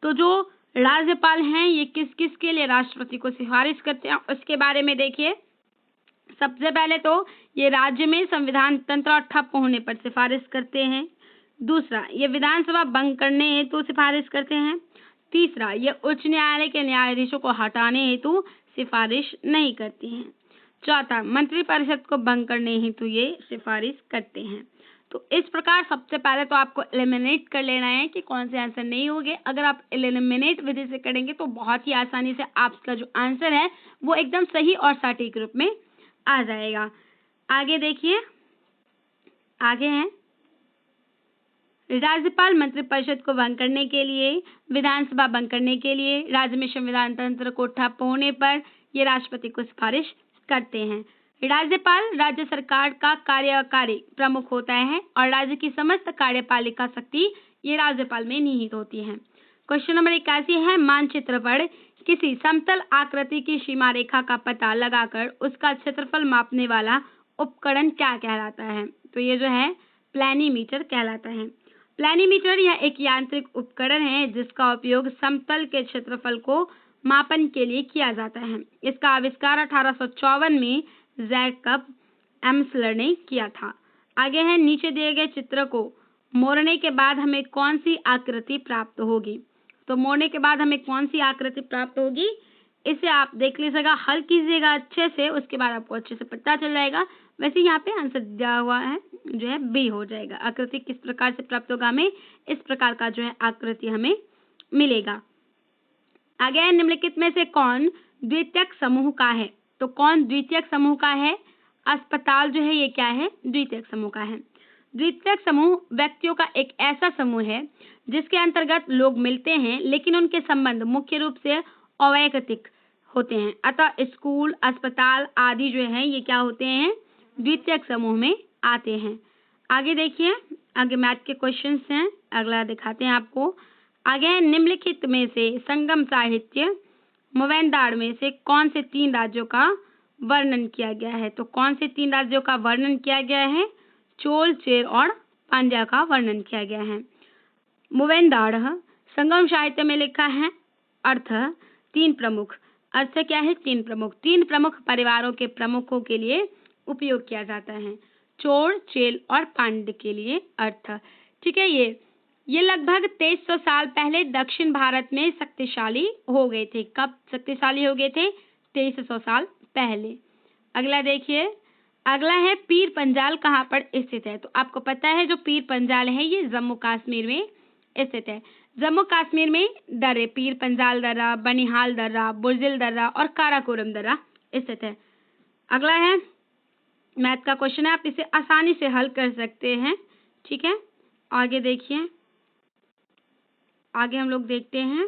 तो जो राज्यपाल हैं ये किस किस के लिए राष्ट्रपति को सिफारिश करते हैं उसके बारे में देखिए। सबसे पहले तो ये राज्य में संविधान तंत्र ठप्प होने पर सिफारिश करते हैं। दूसरा, ये विधानसभा भंग करने हेतु सिफारिश करते हैं। तीसरा, ये उच्च न्यायालय के न्यायाधीशों को हटाने हेतु सिफारिश नहीं करती हैं। चौथा, मंत्रिपरिषद को भंग करने हेतु ये सिफारिश करते हैं। तो इस प्रकार सबसे पहले तो आपको एलिमिनेट कर लेना है कि कौन से आंसर नहीं होंगे। अगर आप एलिमिनेट विधि से करेंगे तो बहुत ही आसानी से आपका जो आंसर है वो एकदम सही और सटीक रूप में आ जाएगा। आगे देखिए, आगे है राज्यपाल मंत्रिपरिषद को भंग करने के लिए, विधानसभा भंग करने के लिए, राज्य में संविधान तंत्र को ठप्प होने पर ये राष्ट्रपति को सिफारिश करते हैं। राज्यपाल राज्य सरकार का कार्यकारी प्रमुख होता है और राज्य की समस्त कार्यपालिका शक्ति ये राज्यपाल में निहित होती है। क्वेश्चन नंबर 81 है मानचित्र पर किसी समतल आकृति की सीमा रेखा का पता लगाकर उसका क्षेत्रफल मापने वाला उपकरण क्या कहलाता है? तो ये जो है प्लेनीमीटर कहलाता है। प्लेनीमीटर यह एक यांत्रिक उपकरण है जिसका उपयोग समतल के क्षेत्रफल को मापन के लिए किया जाता है। इसका आविष्कार 1854 में जैकब एम्सलर ने किया था। आगे है नीचे दिए गए चित्र को मोड़ने के बाद हमें कौन सी आकृति प्राप्त होगी? तो मोड़ने के बाद हमें कौन सी आकृति प्राप्त होगी इसे आप देख लीजिएगा, हल कीजिएगा अच्छे से, उसके बाद आपको अच्छे से पता चल जाएगा। वैसे यहाँ पे आंसर दिया हुआ है जो है बी हो जाएगा। आकृति किस प्रकार से प्राप्त होगा? हमें इस प्रकार का जो है आकृति हमें मिलेगा। आगे है निम्नलिखित में से कौन द्वितीयक समूह का है? तो कौन द्वितीयक समूह का है? अस्पताल जो है ये क्या है? द्वितीयक समूह का है। द्वितीयक समूह व्यक्तियों का एक ऐसा समूह है जिसके अंतर्गत लोग मिलते हैं लेकिन उनके संबंध मुख्य रूप से अवैयक्तिक होते हैं। अतः स्कूल, अस्पताल आदि जो है ये क्या होते हैं? द्वितीयक समूह में आते हैं। आगे देखिए, आगे मैथ के क्वेश्चंस हैं, अगला दिखाते हैं आपको। आगे है निम्नलिखित में से संगम साहित्य मूवैंदाड़ में से कौन से 3 राज्यों का वर्णन किया गया है? तो कौन से 3 राज्यों का वर्णन किया गया है? चोल, चेर और पांड्या का वर्णन किया गया है। मूवैंदाड़ संगम साहित्य में लिखा है अर्थ 3 प्रमुख। अर्थ क्या है? 3 प्रमुख। 3 प्रमुख परिवारों के प्रमुखों के लिए उपयोग किया जाता है, चोल, चेल और पांड्य के लिए अर्थ। ठीक है, ये लगभग 2300 साल पहले दक्षिण भारत में शक्तिशाली हो गए थे। कब शक्तिशाली हो गए थे? 2300 साल पहले। अगला देखिए, अगला है पीर पंजाल कहाँ पर स्थित है? तो आपको पता है जो पीर पंजाल है ये जम्मू कश्मीर में स्थित है। जम्मू कश्मीर में दर्रे पीर पंजाल दर्रा, बनिहाल दर्रा, बुर्जिल दर्रा और काराकोरम दर्रा स्थित है। अगला है मैथ का क्वेश्चन है, आप इसे आसानी से हल कर सकते हैं। ठीक है, आगे देखिए, आगे हम लोग देखते हैं,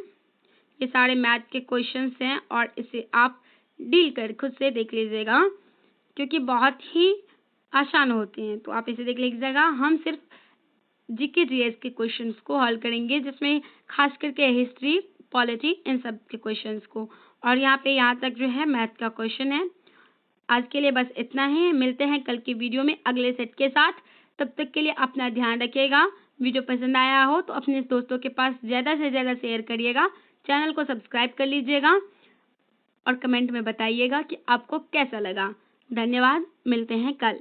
ये सारे मैथ के क्वेश्चंस हैं और इसे आप डील कर खुद से देख लीजिएगा क्योंकि बहुत ही आसान होते हैं, तो आप इसे देख लीजिएगा। हम सिर्फ जीके जीएस के क्वेश्चंस को हल करेंगे जिसमें खास करके हिस्ट्री, पॉलिटी इन सब के क्वेश्चंस को, और यहाँ पे यहाँ तक जो है मैथ का क्वेश्चन है। आज के लिए बस इतना ही, मिलते हैं कल की वीडियो में अगले सेट के साथ। तब तक के लिए अपना ध्यान रखिएगा। वीडियो पसंद आया हो तो अपने दोस्तों के पास ज़्यादा से ज़्यादा शेयर करिएगा। चैनल को सब्सक्राइब कर लीजिएगा और कमेंट में बताइएगा कि आपको कैसा लगा। धन्यवाद, मिलते हैं कल।